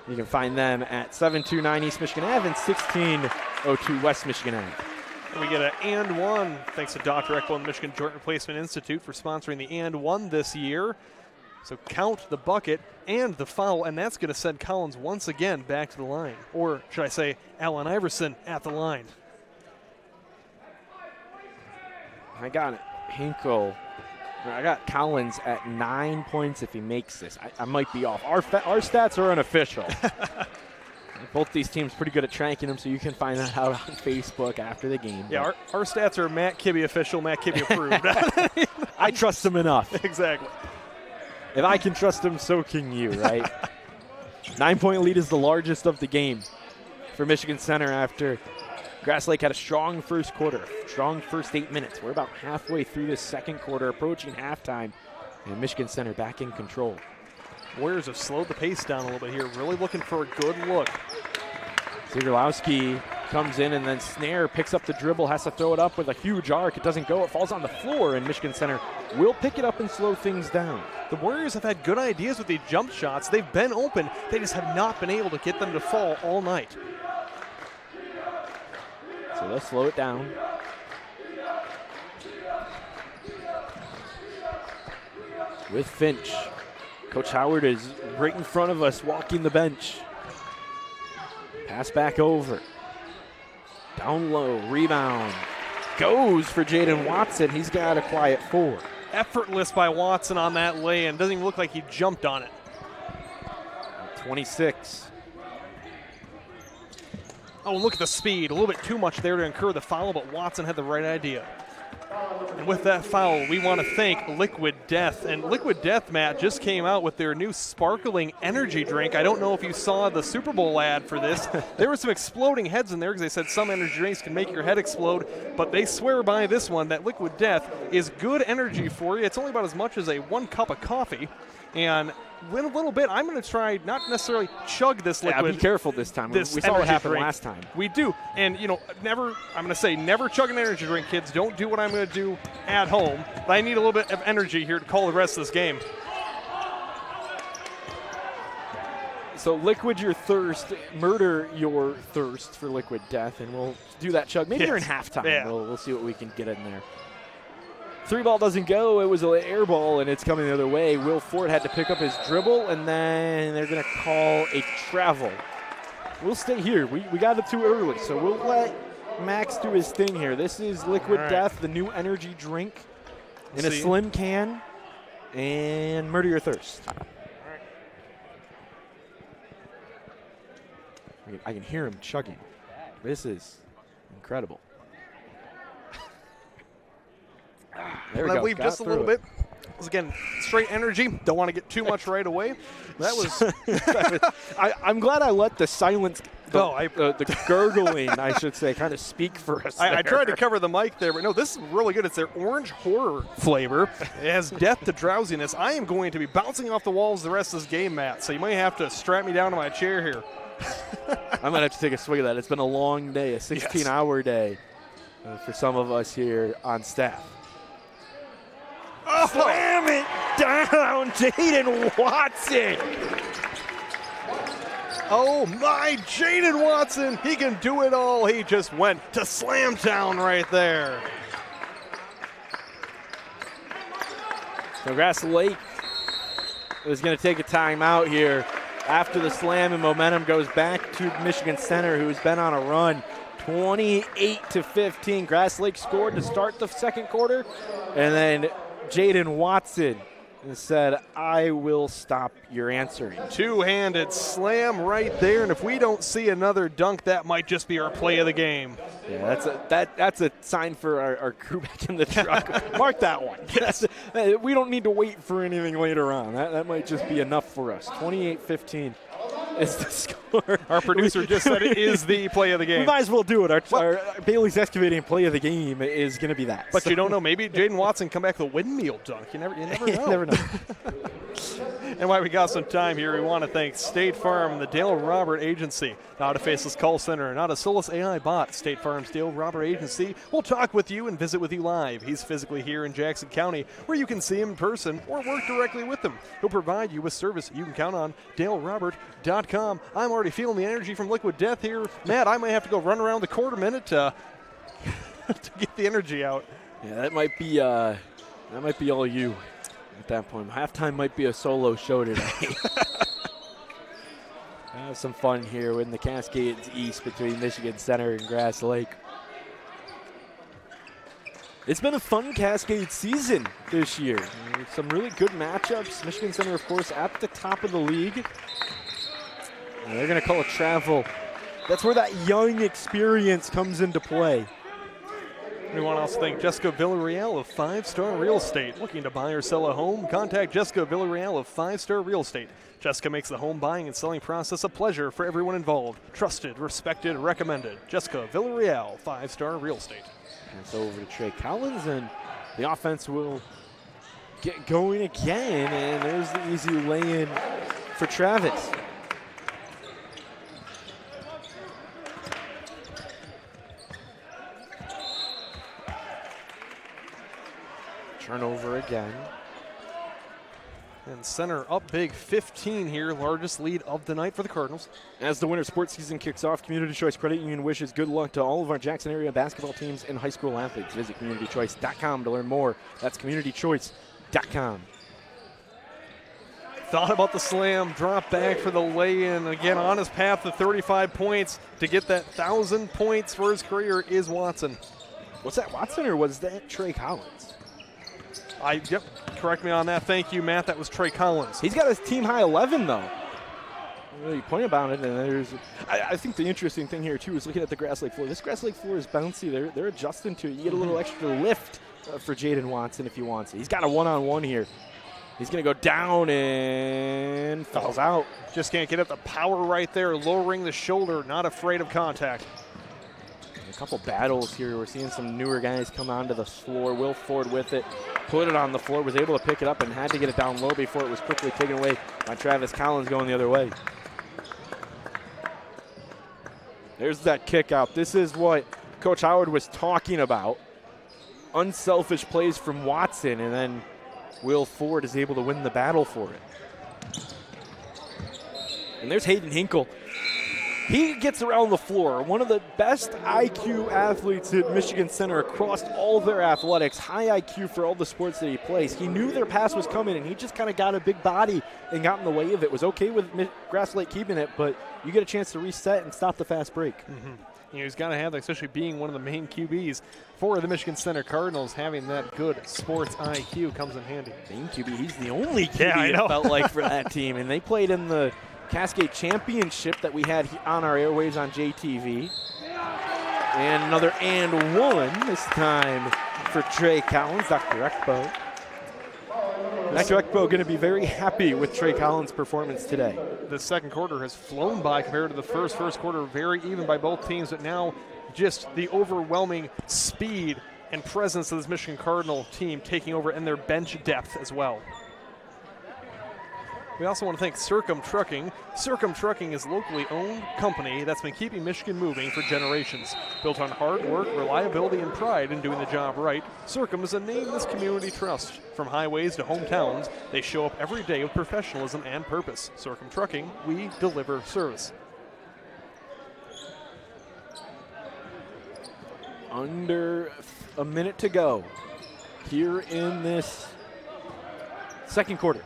you can find them at 729 East Michigan Ave and 1602 West Michigan Ave. We get an and one, thanks to Dr. Eckel and the Michigan Joint Replacement Institute for sponsoring the and one this year. So count the bucket and the foul, and that's going to send Collins once again back to the line. Or should I say Allen Iverson at the line. I got it. Hinkle. I got Collins at 9 points if he makes this. I might be off. Our stats are unofficial. Both these teams pretty good at tracking them, so you can find that out on Facebook after the game. Yeah, our stats are Matt Kibbe official, Matt Kibbe approved. I trust him enough. Exactly. If I can trust him, so can you, right? 9-point lead is the largest of the game for Michigan Center after Grass Lake had a strong first quarter, strong first 8 minutes. We're about halfway through this second quarter, approaching halftime, and Michigan Center back in control. Warriors have slowed the pace down a little bit here, really looking for a good look. Zagorlowski comes in, and then Snare picks up the dribble, has to throw it up with a huge arc. It doesn't go. It falls on the floor, and Michigan Center will pick it up and slow things down. The Warriors have had good ideas with these jump shots. They've been open. They just have not been able to get them to fall all night. So they'll slow it down. With Finch. Coach Howard is right in front of us, walking the bench. Pass back over. Down low, rebound. Goes for Jaden Watson. He's got a quiet 4. Effortless by Watson on that lay-in. Doesn't even look like he jumped on it. 26. Oh, and look at the speed. A little bit too much there to incur the foul, but Watson had the right idea. And with that foul, we want to thank Liquid Death. And Liquid Death, Matt, just came out with their new sparkling energy drink. I don't know if you saw the Super Bowl ad for this. There were some exploding heads in there because they said some energy drinks can make your head explode. But they swear by this one that Liquid Death is good energy for you. It's only about as much as a 1 cup of coffee. And in a little bit, I'm going to try not necessarily chug this liquid. Yeah, be careful this time. We saw what happened last time. We do. And, never chug an energy drink, kids. Don't do what I'm going to do at home. But I need a little bit of energy here to call the rest of this game. So liquid your thirst, murder your thirst for Liquid Death, and we'll do that chug. Maybe during halftime. Yeah. We'll see what we can get in there. 3-ball doesn't go. It was an air ball, and it's coming the other way. Will Ford had to pick up his dribble, and then they're going to call a travel we'll stay here. We got it too early, so we'll let Max do his thing here. This is Liquid Death, the new energy drink in a slim can, and Murder Your Thirst. I can hear him chugging. This is incredible. There we go. Leave just a little bit. Again, straight energy. Don't want to get too much right away. That was. I'm glad I let the silence, the gurgling, I should say, kind of speak for us. I tried to cover the mic there, but no, this is really good. It's their orange horror flavor. It has death to drowsiness. I am going to be bouncing off the walls the rest of this game, Matt, so you might have to strap me down to my chair here. I'm going to have to take a swig of that. It's been a long day, a 16-hour day for some of us here on staff. Oh. Slam it down, Jaden Watson. Oh, my, Jaden Watson. He can do it all. He just went to slam down right there. So Grass Lake is going to take a timeout here after the slam, and momentum goes back to Michigan Center, who's been on a run. 28-15. Grass Lake scored to start the second quarter, and then Jaden Watson said, I will stop your answering. Two-handed slam right there, and if we don't see another dunk, that might just be our play of the game. Yeah, that's a sign for our crew back in the truck. Mark that one. Yes. We don't need to wait for anything later on. That might just be enough for us. 28-15 is the score. Our producer just said it is the play of the game. We might as well do it. Our Bailey's Excavating play of the game is going to be that. But you don't know. Maybe Jaden Watson come back with a windmill dunk. You never know. You never know. And while we got some time here, we want to thank State Farm, the Dale Robert Agency, Not a Faceless Call Center, Not a Soulless AI Bot. State Farm's Dale Robert Agency will talk with you and visit with you live. He's physically here in Jackson County, where you can see him in person or work directly with him. He'll provide you with service you can count on. DaleRobert.com. I'm already feeling the energy from Liquid Death here. Matt, I might have to go run around the quarter minute to get the energy out. Yeah, that might be all you. At that point, halftime might be a solo show today. Have some fun here in the Cascades East between Michigan Center and Grass Lake. It's been a fun Cascade season this year. Some really good matchups. Michigan Center, of course, at the top of the league. And they're going to call it travel. That's where that young experience comes into play. We want to also thank Jessica Villarreal of 5 Star Real Estate. Looking to buy or sell a home? Contact Jessica Villarreal of 5 Star Real Estate. Jessica makes the home buying and selling process a pleasure for everyone involved. Trusted, respected, recommended. Jessica Villarreal, 5 Star Real Estate. It's over to Trey Collins, and the offense will get going again, and there's the easy lay-in for Travis. Turnover again. And Center up big, 15 here, largest lead of the night for the Cardinals. As the winter sports season kicks off, Community Choice Credit Union wishes good luck to all of our Jackson area basketball teams and high school athletes. Visit communitychoice.com to learn more. That's communitychoice.com. Thought about the slam, drop back for the lay-in. Again, on his path to 35 points to get that 1,000 points for his career is Watson. Was that Watson or was that Trey Collins? Yep, correct me on that. Thank you, Matt. That was Trey Collins. He's got his team high 11, though. You point about it, and I think the interesting thing here, too, is looking at the Grass Lake floor. This Grass Lake floor is bouncy. They're adjusting to it. You get a little extra lift for Jaden Watson if he wants it. He's got a one-on-one here. He's going to go down and falls out. Just can't get up the power right there, lowering the shoulder, not afraid of contact. A couple battles here. We're seeing some newer guys come onto the floor. Will Ford with it, put it on the floor, was able to pick it up and had to get it down low before it was quickly taken away by Travis Collins going the other way. There's that kick out. This is what Coach Howard was talking about. Unselfish plays from Watson, and then Will Ford is able to win the battle for it. And there's Hayden Hinkle. He gets around the floor. One of the best IQ athletes at Michigan Center across all their athletics. High IQ for all the sports that he plays. He knew their pass was coming, and he just kind of got a big body and got in the way of it. Was okay with Grass Lake keeping it, but you get a chance to reset and stop the fast break. You know, he's got to have that, especially being one of the main QBs for the Michigan Center Cardinals. Having that good sports IQ comes in handy. Main QB, he's the only QB it felt like for that team, and they played in the Cascade Championship that we had on our airwaves on JTV. And another and one this time for Trey Collins, Dr. Ekbo. Dr. Ekbo going to be very happy with Trey Collins' performance today. The second quarter has flown by compared to the first. First quarter very even by both teams, but now just the overwhelming speed and presence of this Michigan Cardinal team taking over, and their bench depth as well. We also want to thank Circum Trucking. Circum Trucking is a locally owned company that's been keeping Michigan moving for generations. Built on hard work, reliability, and pride in doing the job right, Circum is a name this community trusts. From highways to hometowns, they show up every day with professionalism and purpose. Circum Trucking, we deliver service. Under a minute to go here in this second quarter.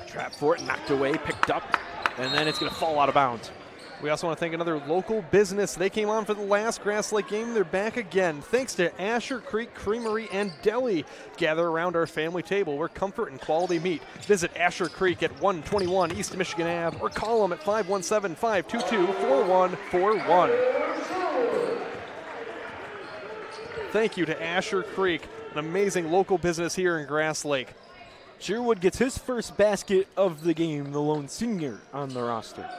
Trap for it, knocked away, picked up, and then it's going to fall out of bounds. We also want to thank another local business. They came on for the last Grass Lake game. They're back again. Thanks to Asher Creek Creamery and Deli. Gather around our family table where comfort and quality meet. Visit Asher Creek at 121 East Michigan Ave or call them at 517-522-4141. Thank you to Asher Creek, an amazing local business here in Grass Lake. Sherwood gets his first basket of the game, the lone senior on the roster.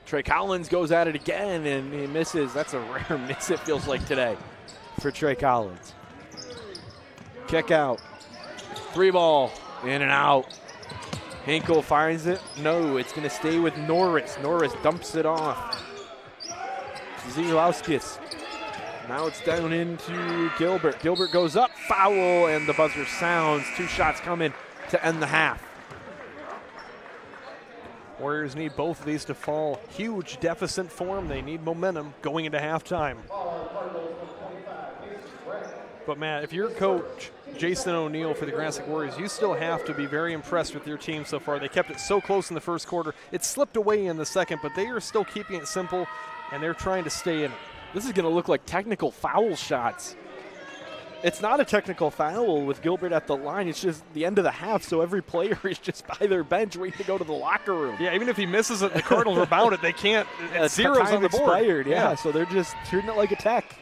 Trey Collins goes at it again, and he misses. That's a rare miss, it feels like today, for Trey Collins. Kick out. 3 ball, in and out. Hinkle finds it. No, it's going to stay with Norris. Norris dumps it off. Zelauskis. Now it's down into Gilbert. Gilbert goes up, foul, and the buzzer sounds. 2 shots coming to end the half. Warriors need both of these to fall. Huge deficit for them. They need momentum going into halftime. But Matt, if you're coach Jason O'Neill for the Grass Lake Warriors, you still have to be very impressed with your team so far. They kept it so close in the first quarter. It slipped away in the second, but they are still keeping it simple, and they're trying to stay in it. This is going to look like technical foul shots. It's not a technical foul with Gilbert at the line. It's just the end of the half, so every player is just by their bench waiting to go to the locker room. Yeah, even if he misses it, the Cardinals rebound it. They can't. It's zeros on the board. Expired, yeah, so they're just treating it like a tech.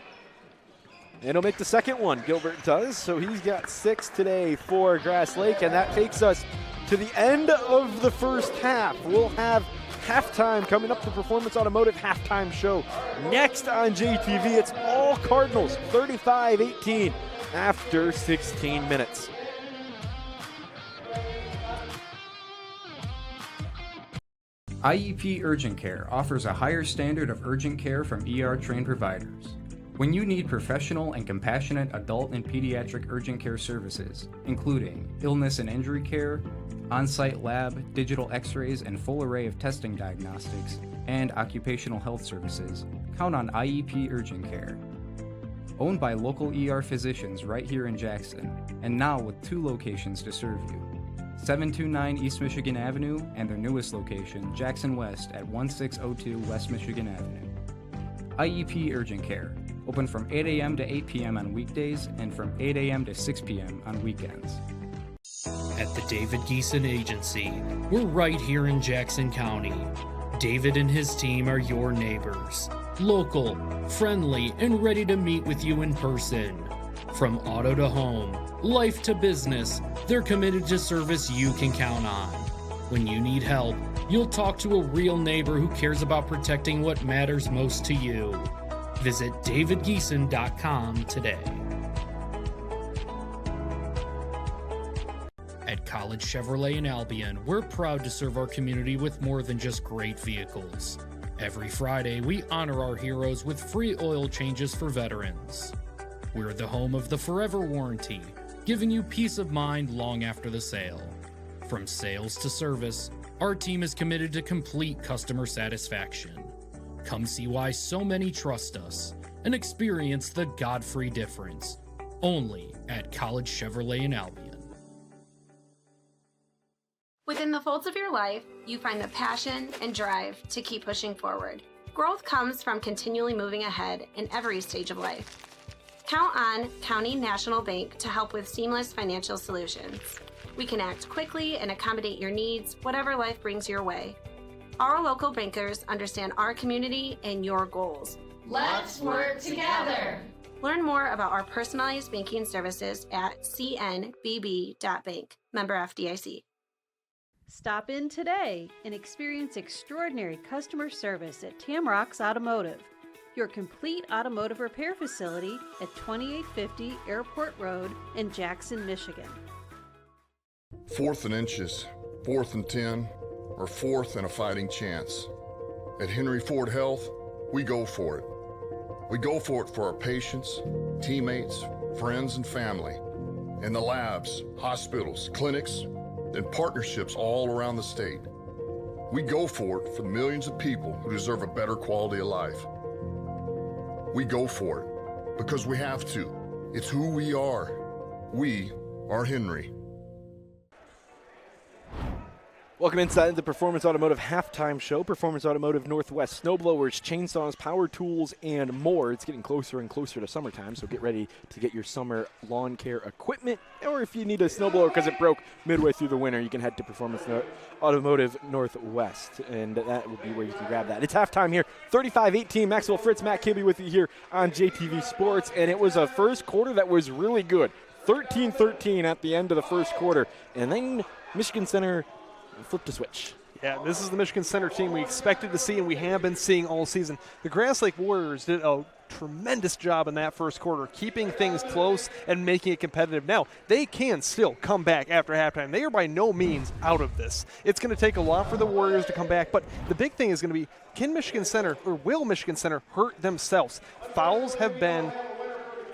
And he'll make the second one, Gilbert does. So he's got 6 today for Grass Lake, and that takes us to the end of the first half. We'll have halftime coming up, the Performance Automotive halftime show. Next on JTV, it's all Cardinals, 35-18 after 16 minutes. IEP Urgent Care offers a higher standard of urgent care from ER-trained providers. When you need professional and compassionate adult and pediatric urgent care services, including illness and injury care, on-site lab, digital x-rays, and full array of testing diagnostics, and occupational health services, count on IEP Urgent Care. Owned by local ER physicians right here in Jackson, and now with 2 locations to serve you. 729 East Michigan Avenue and their newest location, Jackson West at 1602 West Michigan Avenue. IEP Urgent Care, open from 8 a.m. to 8 p.m. on weekdays and from 8 a.m. to 6 p.m. on weekends. At the David Geeson Agency, we're right here in Jackson County. David and his team are your neighbors. Local, friendly, and ready to meet with you in person. From auto to home, life to business, they're committed to service you can count on. When you need help, you'll talk to a real neighbor who cares about protecting what matters most to you. Visit davidgeeson.com today. At College Chevrolet in Albion, we're proud to serve our community with more than just great vehicles. Every Friday, we honor our heroes with free oil changes for veterans. We're the home of the Forever Warranty, giving you peace of mind long after the sale. From sales to service, our team is committed to complete customer satisfaction. Come see why so many trust us and experience the Godfrey difference, only at College Chevrolet in Albion. Within the folds of your life, you find the passion and drive to keep pushing forward. Growth comes from continually moving ahead in every stage of life. Count on County National Bank to help with seamless financial solutions. We can act quickly and accommodate your needs, whatever life brings your way. Our local bankers understand our community and your goals. Let's work together. Learn more about our personalized banking services at cnbb.bank. Member FDIC. Stop in today and experience extraordinary customer service at Tamrock's Automotive, your complete automotive repair facility at 2850 Airport Road in Jackson, Michigan. 4th and inches, 4th and 10, or 4th and a fighting chance. At Henry Ford Health, we go for it. We go for it for our patients, teammates, friends, and family, in the labs, hospitals, clinics, and partnerships all around the state. We go for it for the millions of people who deserve a better quality of life. We go for it because we have to. It's who we are. We are Henry. Welcome inside the Performance Automotive Halftime Show. Performance Automotive Northwest, snowblowers, chainsaws, power tools, and more. It's getting closer and closer to summertime, so get ready to get your summer lawn care equipment. Or if you need a snowblower because it broke midway through the winter, you can head to Performance Automotive Northwest, and that will be where you can grab that. It's halftime here, 35-18. Maxwell Fritz, Matt Kibbe with you here on JTV Sports, and it was a first quarter that was really good. 13-13 at the end of the first quarter, and then Michigan Center flipped a switch. Yeah, this is the Michigan Center team we expected to see and we have been seeing all season. The Grass Lake Warriors did a tremendous job in that first quarter, keeping things close and making it competitive. Now, they can still come back after halftime. They are by no means out of this. It's going to take a lot for the Warriors to come back, but the big thing is going to be, can Michigan Center, or will Michigan Center hurt themselves? Fouls have been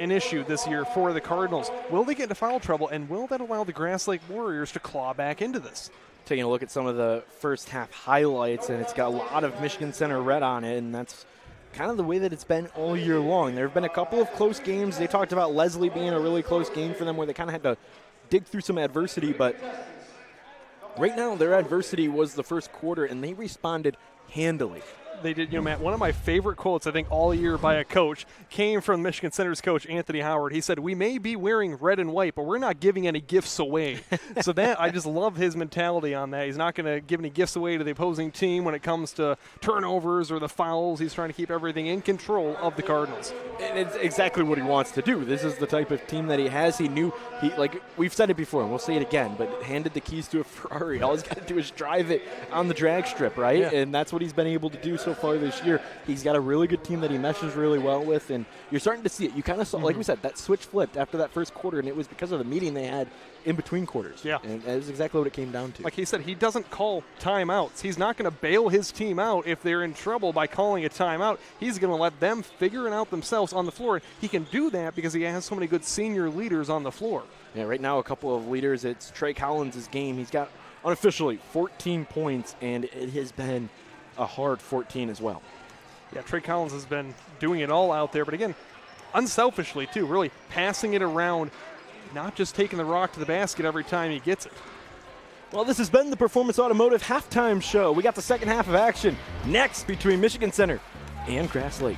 an issue this year for the Cardinals. Will they get into foul trouble, and will that allow the Grass Lake Warriors to claw back into this? Taking a look at some of the first half highlights, and it's got a lot of Michigan Center red on it, and that's kind of the way that it's been all year long. There have been a couple of close games. They talked about Leslie being a really close game for them where they kind of had to dig through some adversity, but right now their adversity was the first quarter, and they responded handily. They did, Matt, one of my favorite quotes, I think, all year by a coach came from Michigan Center's coach, Anthony Howard. He said, "We may be wearing red and white, but we're not giving any gifts away." So that, I just love his mentality on that. He's not going to give any gifts away to the opposing team when it comes to turnovers or the fouls. He's trying to keep everything in control of the Cardinals. And it's exactly what he wants to do. This is the type of team that he has. He knew, like we've said it before, and we'll say it again, but handed the keys to a Ferrari. All he's got to do is drive it on the drag strip, right? Yeah. And that's what he's been able to do so far this year. He's got a really good team that he meshes really well with, and you're starting to see it. You kind of saw, like we said, that switch flipped after that first quarter, and it was because of the meeting they had in between quarters. Yeah. And that is exactly what it came down to. Like he said, he doesn't call timeouts. He's not going to bail his team out if they're in trouble by calling a timeout. He's going to let them figure it out themselves on the floor. He can do that because he has so many good senior leaders on the floor. Yeah, right now a couple of leaders. It's Trey Collins' game. He's got unofficially 14 points, and it has been a hard 14 as well. Yeah, Trey Collins has been doing it all out there, but again, unselfishly too, really passing it around, not just taking the rock to the basket every time he gets it. Well, this has been the Performance Automotive Halftime Show. We got the second half of action next between Michigan Center and Grass Lake.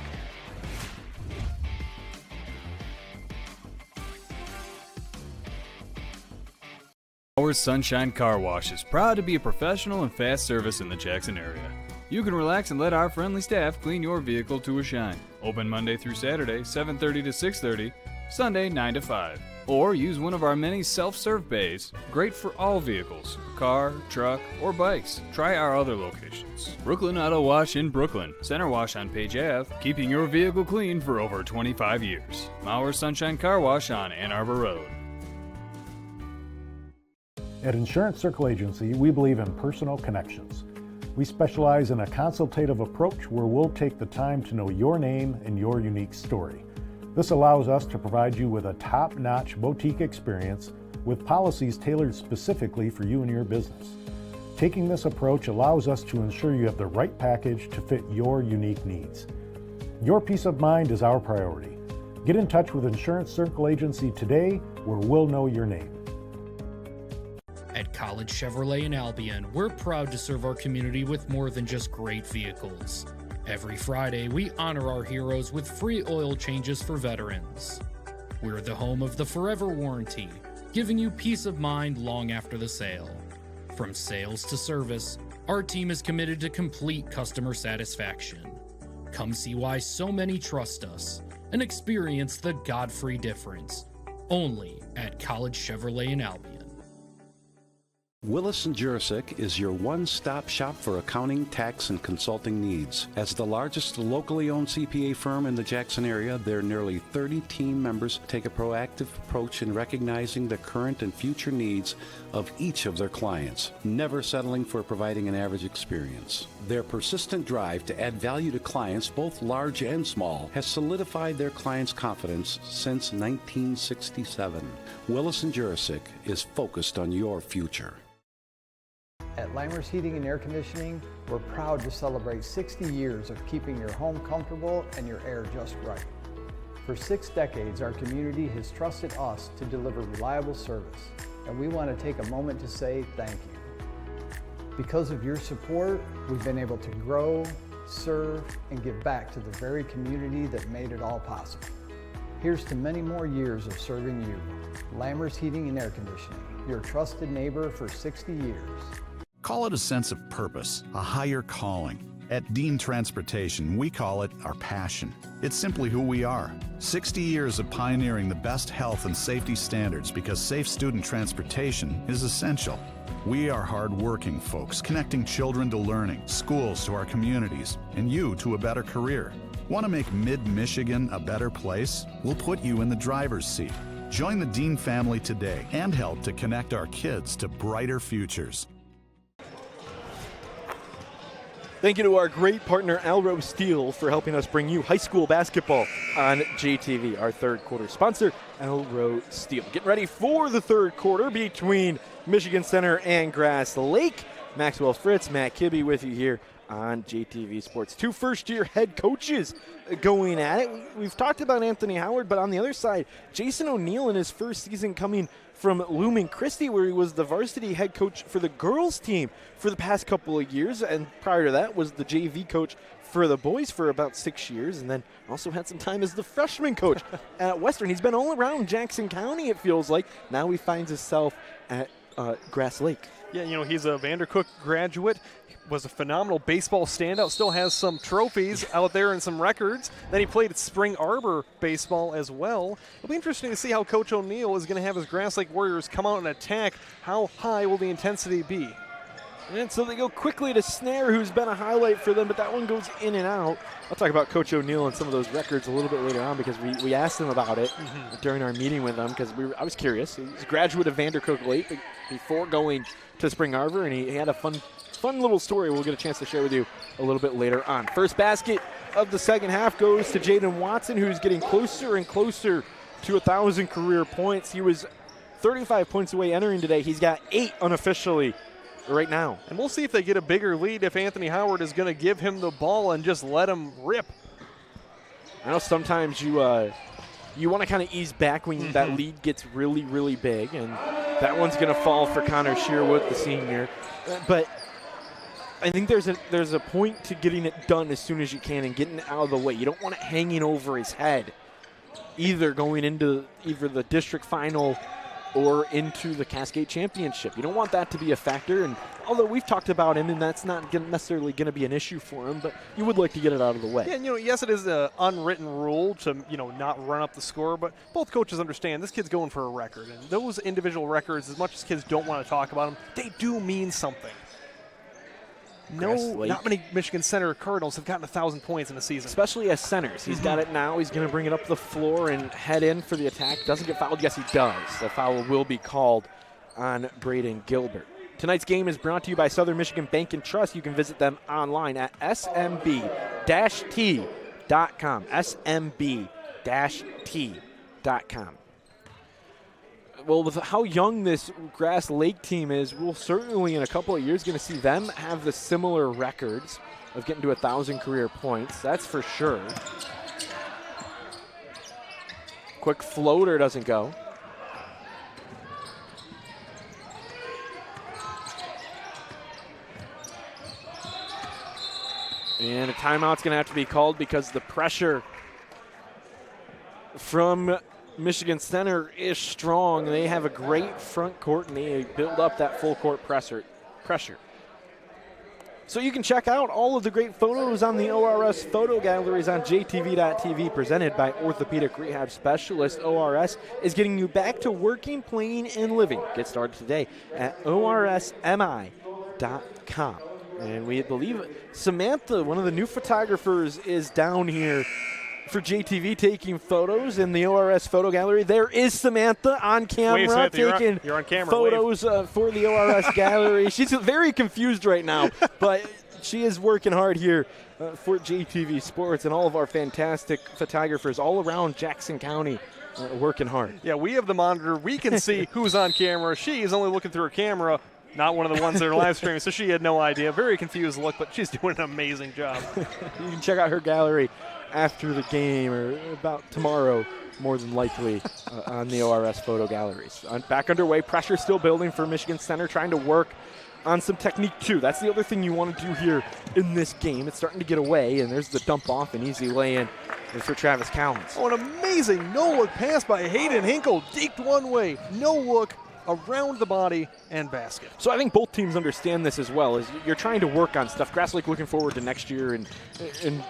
Our Sunshine Car Wash is proud to be a professional and fast service in the Jackson area. You can relax and let our friendly staff clean your vehicle to a shine. Open Monday through Saturday, 7:30 to 6:30, Sunday 9 to 5. Or use one of our many self-serve bays, great for all vehicles, car, truck, or bikes. Try our other locations. Brooklyn Auto Wash in Brooklyn, Center Wash on Page Ave, keeping your vehicle clean for over 25 years. Our Sunshine Car Wash on Ann Arbor Road. At Insurance Circle Agency, we believe in personal connections. We specialize in a consultative approach where we'll take the time to know your name and your unique story. This allows us to provide you with a top-notch boutique experience with policies tailored specifically for you and your business. Taking this approach allows us to ensure you have the right package to fit your unique needs. Your peace of mind is our priority. Get in touch with Insurance Circle Agency today, where we'll know your name. At College Chevrolet in Albion, we're proud to serve our community with more than just great vehicles. Every Friday, we honor our heroes with free oil changes for veterans. We're the home of the Forever Warranty, giving you peace of mind long after the sale. From sales to service, our team is committed to complete customer satisfaction. Come see why so many trust us and experience the Godfrey difference, only at College Chevrolet in Albion. Willis & Jurisic is your one-stop shop for accounting, tax, and consulting needs. As the largest locally owned CPA firm in the Jackson area, their nearly 30 team members take a proactive approach in recognizing the current and future needs of each of their clients, never settling for providing an average experience. Their persistent drive to add value to clients, both large and small, has solidified their clients' confidence since 1967. Willis & Jurisic is focused on your future. At Lammers Heating and Air Conditioning, we're proud to celebrate 60 years of keeping your home comfortable and your air just right. For 6 decades, our community has trusted us to deliver reliable service, and we want to take a moment to say thank you. Because of your support, we've been able to grow, serve, and give back to the very community that made it all possible. Here's to many more years of serving you. Lammers Heating and Air Conditioning, your trusted neighbor for 60 years. Call it a sense of purpose, a higher calling. At Dean Transportation, we call it our passion. It's simply who we are. 60 years of pioneering the best health and safety standards because safe student transportation is essential. We are hard-working folks, connecting children to learning, schools to our communities, and you to a better career. Want to make Mid-Michigan a better place? We'll put you in the driver's seat. Join the Dean family today and help to connect our kids to brighter futures. Thank you to our great partner, Alro Steel, for helping us bring you high school basketball on JTV, our third quarter sponsor, Alro Steel. Getting ready for the third quarter between Michigan Center and Grass Lake. Maxwell Fritz, Matt Kibbe with you here on JTV Sports. 2 first-year head coaches going at it. We've talked about Anthony Howard, but on the other side, Jason O'Neill in his first season coming from Lumen Christi, where he was the varsity head coach for the girls team for the past couple of years, and prior to that was the JV coach for the boys for about 6 years, and then also had some time as the freshman coach at Western. He's been all around Jackson County, it feels like. Now he finds himself at Grass Lake. Yeah, you know, he's a Vandercook graduate, was a phenomenal baseball standout, still has some trophies out there and some records. Then he played at Spring Arbor baseball as well. It'll be interesting to see how Coach O'Neill is going to have his Grass Lake Warriors come out and attack. How high will the intensity be? And so they go quickly to Snare, who's been a highlight for them, but that one goes in and out. I'll talk about Coach O'Neill and some of those records a little bit later on because we asked him about it during our meeting with him because I was curious. He's a graduate of Vandercook Lake before going to Spring Arbor, and he had a fun little story we'll get a chance to share with you a little bit later on. First basket of the second half goes to Jaden Watson, who's getting closer and closer to 1,000 career points. He was 35 points away entering today. He's got 8 unofficially right now. And we'll see if they get a bigger lead if Anthony Howard is going to give him the ball and just let him rip. I know sometimes you want to kind of ease back when that lead gets really, really big, and that one's going to fall for Connor Sherwood, the senior. But I think there's a point to getting it done as soon as you can and getting it out of the way. You don't want it hanging over his head, either going into either the district final or into the Cascade Championship. You don't want that to be a factor, and although we've talked about him, and that's not necessarily going to be an issue for him, but you would like to get it out of the way. Yeah, and, yes, it is an unwritten rule to, not run up the score, but both coaches understand this kid's going for a record, and those individual records, as much as kids don't want to talk about them, they do mean something. Not many Michigan Center Cardinals have gotten 1,000 points in a season. Especially as centers. He's got it now. He's going to bring it up the floor and head in for the attack. Doesn't get fouled? Yes, he does. The foul will be called on Braden Gilbert. Tonight's game is brought to you by Southern Michigan Bank and Trust. You can visit them online at smb-t.com. smb-t.com. T.com. Well, with how young this Grass Lake team is, we'll certainly in a couple of years going to see them have the similar records of getting to 1,000 career points. That's for sure. Quick floater doesn't go. And a timeout's going to have to be called because the pressure from Michigan Center is strong. They have a great front court, and they build up that full court pressure. So you can check out all of the great photos on the ORS photo galleries on JTV.tv, presented by Orthopedic Rehab Specialist. ORS is getting you back to working, playing, and living. Get started today at orsmi.com. And we believe Samantha, one of the new photographers, is down here for JTV taking photos in the ORS photo gallery. There is Samantha on camera. Wait, Samantha, taking you're on camera. Photos for the ORS gallery. She's very confused right now, but she is working hard here for JTV Sports and all of our fantastic photographers all around Jackson County working hard. Yeah, we have the monitor. We can see who's on camera. She is only looking through her camera, not one of the ones that are live streaming, so she had no idea. Very confused look, but she's doing an amazing job. You can check out her gallery after the game or about tomorrow, more than likely, on the ORS photo galleries. Back underway, pressure still building for Michigan Center, trying to work on some technique too. That's the other thing you want to do here in this game. It's starting to get away, and there's the dump off, an easy lay-in for Travis Collins. Oh, an amazing no-look pass by Hayden Hinkle. Deked one way, no look, around the body and basket. So I think both teams understand this as well. As you're trying to work on stuff. Grass Lake looking forward to next year and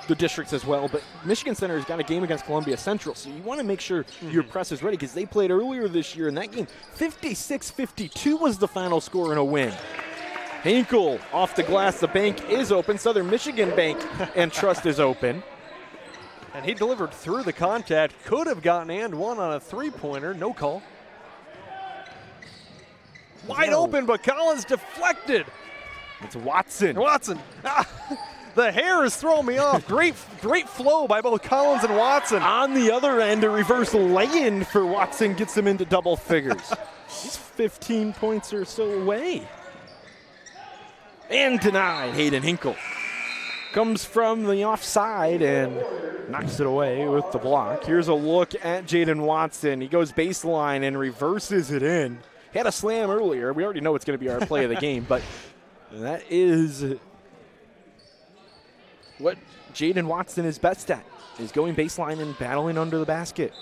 the districts as well. But Michigan Center has got a game against Columbia Central, so you want to make sure your press is ready because they played earlier this year in that game. 56-52 was the final score in a win. Hinkle off the glass. The bank is open. Southern Michigan Bank and Trust is open. And he delivered through the contact. Could have gotten and one on a three-pointer. No call. Wide open, but Collins deflected. It's Watson. The hair is throwing me off. Great flow by both Collins and Watson. On the other end, a reverse lay-in for Watson gets him into double figures. He's 15 points or so away. And denied. Hayden Hinkle comes from the offside and knocks it away with the block. Here's a look at Jaden Watson. He goes baseline and reverses it in. He had a slam earlier. We already know it's going to be our play of the game, but that is what Jaden Watson is best at, is going baseline and battling under the basket.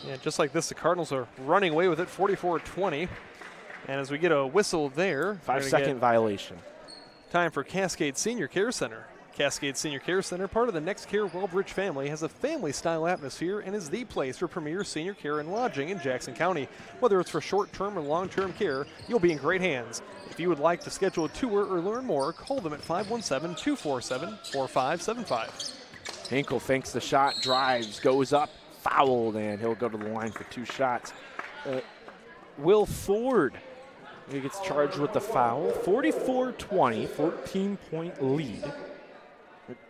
Yeah, just like this, the Cardinals are running away with it, 44-20. And as we get a whistle there. 5-second violation. Time for Cascade Senior Care Center. Cascade Senior Care Center, part of the Next Care Wellbridge family, has a family-style atmosphere and is the place for premier senior care and lodging in Jackson County. Whether it's for short-term or long-term care, you'll be in great hands. If you would like to schedule a tour or learn more, call them at 517-247-4575. Hinkle thinks the shot, drives, goes up, fouled, and he'll go to the line for two shots. Will Ford, he gets charged with the foul. 44-20, 14-point lead.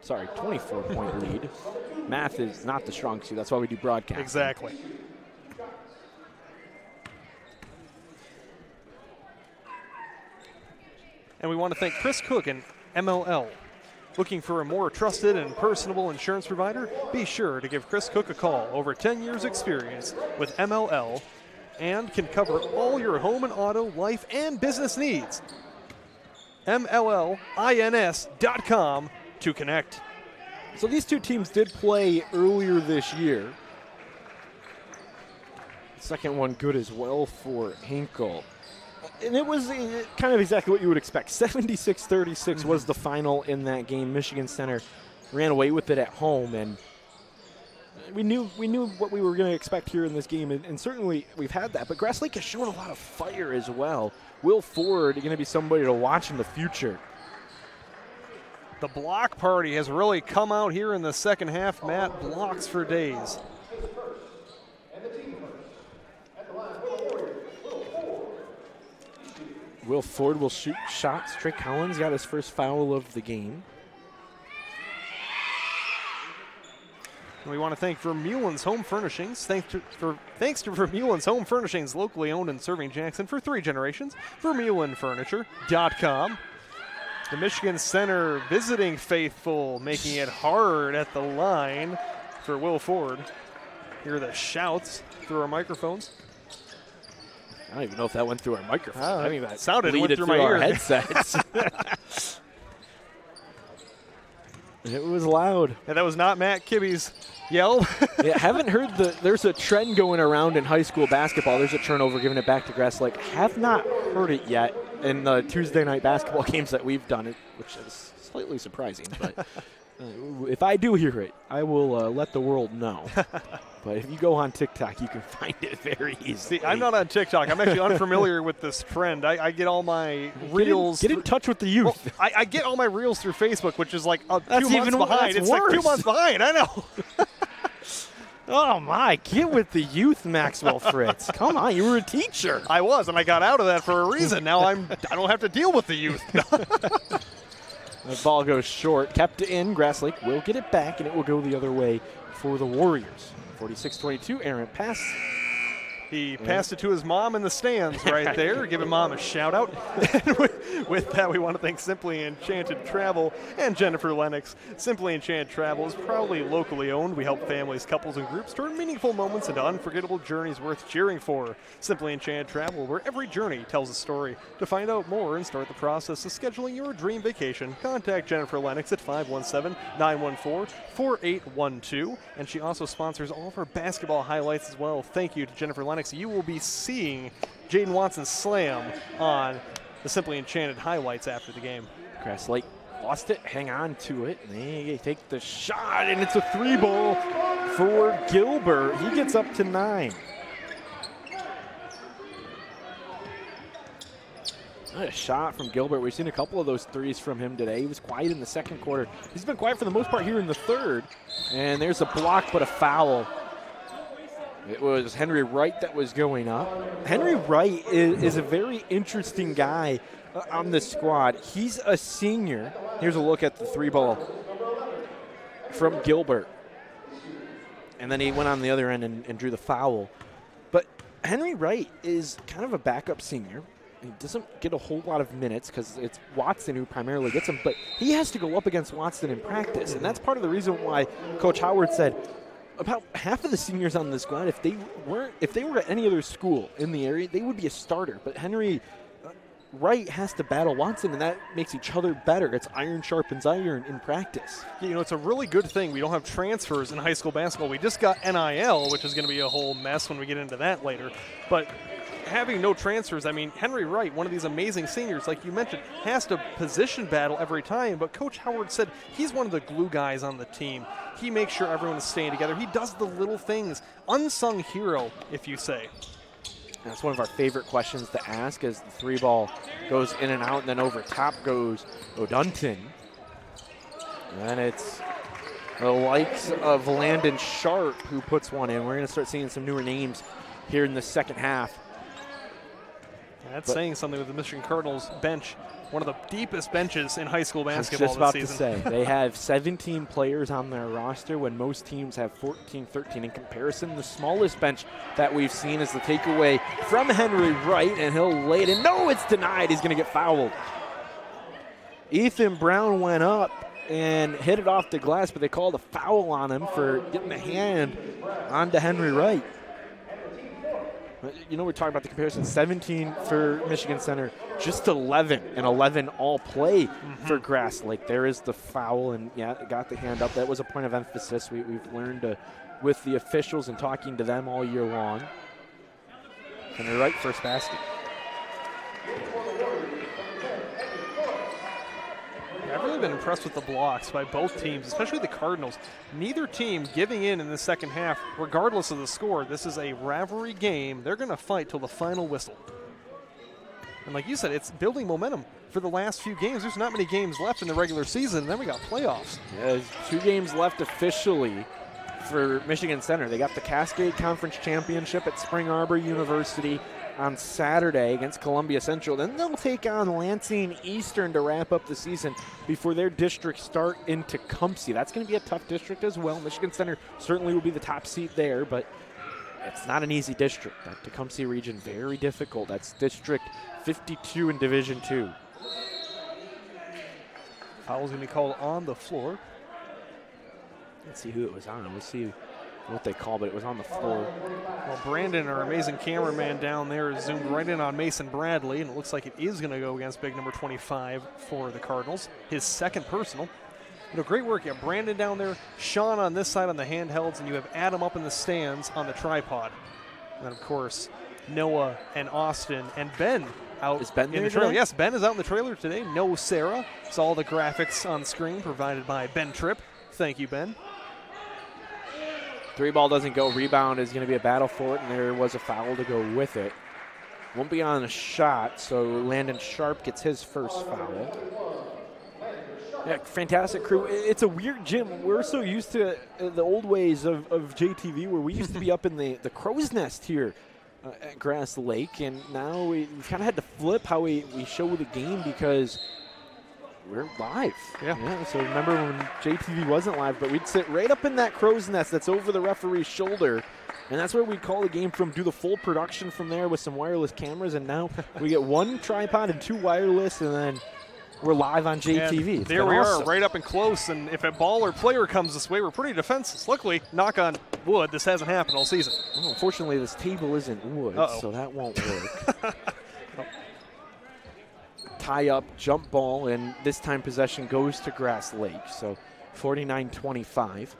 Sorry, 24-point lead. Math is not the strong suit. That's why we do broadcast. Exactly. And we want to thank Chris Cook and MLL. Looking for a more trusted and personable insurance provider? Be sure to give Chris Cook a call. Over 10 years experience with MLL and can cover all your home and auto, life, and business needs. MLLINS.com to connect. So these two teams did play earlier this year. Second one good as well for Hinkle. And it was kind of exactly what you would expect. 76-36 was the final in that game. Michigan Center ran away with it at home, and we knew what we were going to expect here in this game, and certainly we've had that. But Grass Lake has shown a lot of fire as well. Will Ford going to be somebody to watch in the future. The block party has really come out here in the second half. Matt, blocks for days. Will Ford will shoot shots. Trey Collins got his first foul of the game. And we want to thank Vermeulen's Home Furnishings. Thanks to Vermeulen's Home Furnishings, locally owned and serving Jackson for 3 generations. VermeulenFurniture.com. The Michigan Center visiting faithful, making it hard at the line for Will Ford. Hear the shouts through our microphones. I don't even know if that went through our microphone. I think that sounded went through my our ear. headsets. It was loud. And that was not Matt Kibbe's yell. Yeah, haven't heard there's a trend going around in high school basketball. There's a turnover giving it back to Grass Lake. Have not heard it yet in the Tuesday night basketball games that we've done, which is slightly surprising. But if I do hear it, I will let the world know. But if you go on TikTok, you can find it very easily. See, I'm not on TikTok. I'm actually unfamiliar with this trend. I get all my reels. Get in touch with the youth. Well, I get all my reels through Facebook, which is like 2 That's months even behind. that's It's worse. like 2 months behind. I know. Oh, my. Get with the youth, Maxwell Fritz. Come on. You were a teacher. I was, and I got out of that for a reason. Now I don't have to deal with the youth. The ball goes short. Kept it in. Grass Lake will get it back, and it will go the other way for the Warriors. 46-22, Aaron pass. He passed it to his mom in the stands right there, giving mom a shout out. And with that, we want to thank Simply Enchanted Travel and Jennifer Lennox. Simply Enchanted Travel is proudly locally owned. We help families, couples, and groups turn meaningful moments into unforgettable journeys worth cheering for. Simply Enchanted Travel, where every journey tells a story. To find out more and start the process of scheduling your dream vacation, contact Jennifer Lennox at 517-914-4812. And she also sponsors all of our basketball highlights as well. Thank you to Jennifer Lennox. You will be seeing Jaden Watson slam on the Simply Enchanted highlights after the game. Grass Lake lost it, hang on to it. They take the shot, and it's a 3-ball for Gilbert. He gets up to 9. A shot from Gilbert. We've seen a couple of those threes from him today. He was quiet in the second quarter. He's been quiet for the most part here in the third. And there's a block, but a foul. It was Henry Wright that was going up. Henry Wright is a very interesting guy on this squad. He's a senior. Here's a look at the 3-ball from Gilbert. And then he went on the other end and drew the foul. But Henry Wright is kind of a backup senior. He doesn't get a whole lot of minutes because it's Watson who primarily gets him. But he has to go up against Watson in practice. And that's part of the reason why Coach Howard said, about half of the seniors on the squad, if they were at any other school in the area, they would be a starter. But Henry Wright has to battle Watson, and that makes each other better. It's iron sharpens iron in practice. You know, it's a really good thing we don't have transfers in high school basketball. We just got NIL, which is going to be a whole mess when we get into that later. But having no transfers, I mean, Henry Wright, one of these amazing seniors, like you mentioned, has to position battle every time. But Coach Howard said he's one of the glue guys on the team. He makes sure everyone is staying together. He does the little things. Unsung hero, if you say. That's one of our favorite questions to ask as the 3-ball goes in and out, and then over top goes O'Dunton. And it's the likes of Landon Sharp who puts one in. We're going to start seeing some newer names here in the second half. That's saying something with the Michigan Cardinals bench, one of the deepest benches in high school I was basketball just about this to season. say, they have 17 players on their roster when most teams have 14, 13. In comparison, the smallest bench that we've seen is the takeaway from Henry Wright, and he'll lay it in. No, it's denied. He's going to get fouled. Ethan Brown went up and hit it off the glass, but they called a foul on him for getting a hand onto Henry Wright. You know, we're talking about the comparison, 17 for Michigan Center, just 11, and 11 all play for Grass Lake. There is the foul, and yeah, it got the hand up. That was a point of emphasis we've learned with the officials and talking to them all year long. Henry Wright, first basket. I've really been impressed with the blocks by both teams, especially the Cardinals. Neither team giving in the second half, regardless of the score. This is a rivalry game. They're going to fight till the final whistle. And like you said, it's building momentum for the last few games. There's not many games left in the regular season. Then we got playoffs. Yeah, there's 2 games left officially for Michigan Center. They got the Cascade Conference Championship at Spring Arbor University on Saturday against Columbia Central. Then they'll take on Lansing Eastern to wrap up the season before their district start in Tecumseh. That's going to be a tough district as well. Michigan Center certainly will be the top seed there, but it's not an easy district. That Tecumseh region, very difficult. That's District 52 in Division II. Foul's going to be called on the floor. Let's see who it was on. We'll see what they call, but it was on the floor. Well, Brandon, our amazing cameraman down there, is zoomed right in on Mason Bradley, and it looks like it is going to go against big number 25 for the Cardinals. His second personal. Great work. You have Brandon down there, Sean on this side on the handhelds, and you have Adam up in the stands on the tripod. And then, of course, Noah and Austin and Ben out is Ben in the trailer. Yes, Ben is out in the trailer today. No Sarah. It's all the graphics on screen provided by Ben Tripp. Thank you, Ben. 3-ball doesn't go. Rebound is going to be a battle for it, and there was a foul to go with it. Won't be on a shot, so Landon Sharp gets his first foul. Yeah, fantastic crew. It's a weird gym. We're so used to the old ways of JTV where we used to be up in the crow's nest here at Grass Lake, and now we've kind of had to flip how we show the game because we're live. Yeah. So remember when JTV wasn't live, but we'd sit right up in that crow's nest that's over the referee's shoulder, and that's where we'd call the game from, do the full production from there with some wireless cameras, and now we get one tripod and 2 wireless, and then we're live on JTV. There we are, right up and close, and if a ball or player comes this way, we're pretty defenseless. Luckily, knock on wood, this hasn't happened all season. Oh, unfortunately, this table isn't wood, so that won't work. Tie up, jump ball, and this time possession goes to Grass Lake. So 49-25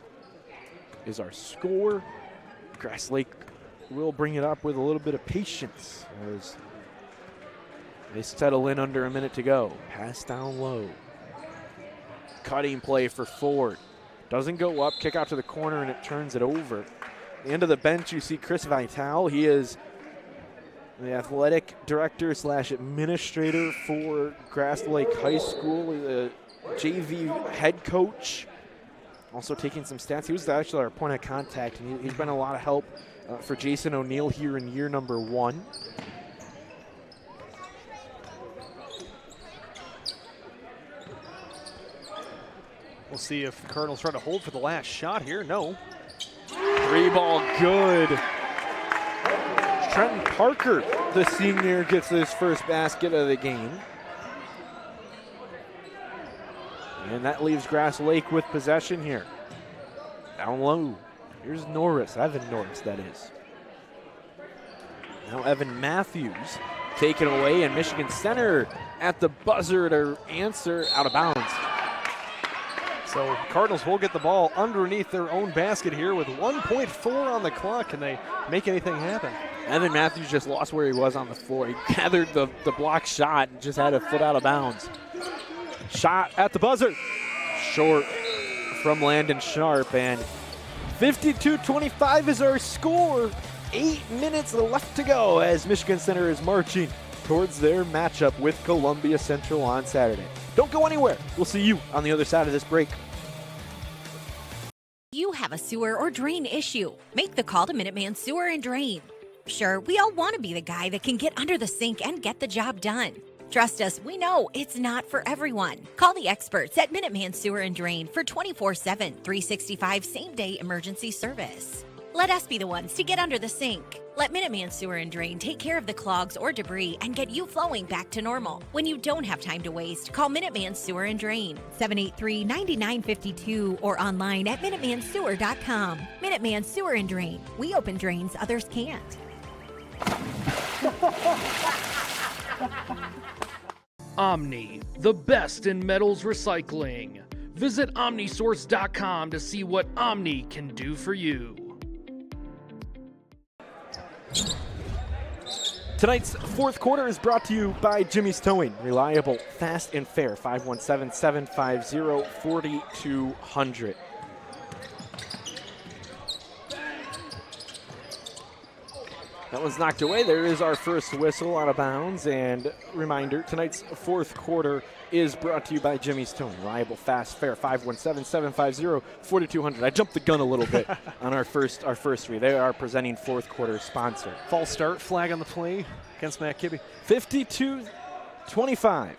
is our score. Grass Lake will bring it up with a little bit of patience as they settle in under a minute to go. Pass down low. Cutting play for Ford. Doesn't go up, kick out to the corner, and it turns it over. At the end of the bench, you see Chris Vitale. He is the athletic director / administrator for Grass Lake High School, the JV head coach. Also taking some stats. He was actually our point of contact, and he's been a lot of help for Jason O'Neill here in year number 1. We'll see if the Cardinals try to hold for the last shot here. No. 3-ball good. Trenton Parker, the senior, gets his first basket of the game. And that leaves Grass Lake with possession here. Down low. Here's Norris, Evan Norris, that is. Now Evan Matthews taken away, and Michigan Center at the buzzer to answer out of bounds. So Cardinals will get the ball underneath their own basket here with 1.4 on the clock. Can they make anything happen? Evan Matthews just lost where he was on the floor. He gathered the block shot and just had a foot out of bounds. Shot at the buzzer. Short from Landon Sharp, and 52-25 is our score. 8 minutes left to go as Michigan Center is marching towards their matchup with Columbia Central on Saturday. Don't go anywhere. We'll see you on the other side of this break. You have a sewer or drain issue. Make the call to Minuteman Sewer and Drain. Sure, we all want to be the guy that can get under the sink and get the job done. Trust us, we know it's not for everyone. Call the experts at Minuteman Sewer and Drain for 24/7, 365 same-day emergency service. Let us be the ones to get under the sink. Let Minuteman Sewer and Drain take care of the clogs or debris and get you flowing back to normal. When you don't have time to waste, call Minuteman Sewer and Drain, 783-9952, or online at MinutemanSewer.com. Minuteman Sewer and Drain. We open drains others can't. Omni, the best in metals recycling. Visit OmniSource.com to see what Omni can do for you. Tonight's fourth quarter is brought to you by Jimmy's Towing. Reliable, fast, and fair. 517-750-4200. That one's knocked away. There is our first whistle out of bounds. And reminder, tonight's fourth quarter is brought to you by Jimmy's Towing. Reliable, fast, fair. 517-750-4200. I jumped the gun a little bit on our first three. They are presenting fourth quarter sponsor. False start, flag on the play against Matt Kibbe. 52-25.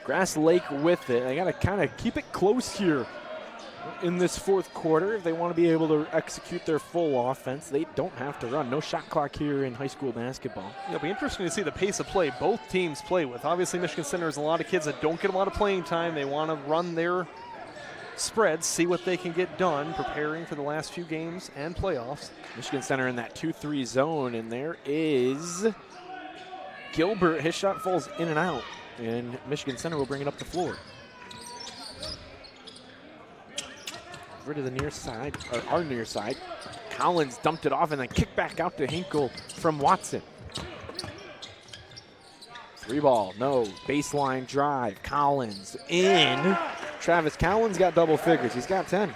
Grass Lake with it. They got to kind of keep it close here in this fourth quarter if they want to be able to execute their full offense. They don't have to run. No shot clock here in high school basketball. It'll be interesting to see the pace of play both teams play with. Obviously, Michigan Center has a lot of kids that don't get a lot of playing time. They want to run their spreads, see what they can get done, preparing for the last few games and playoffs. Michigan Center in that 2-3 zone, and there is Gilbert. His shot falls in and out, and Michigan Center will bring it up the floor. Over to the near side, or our near side. Collins dumped it off and then kicked back out to Hinkle from Watson. 3 ball, no, baseline drive. Collins in. Travis Collins got double figures. He's got 10.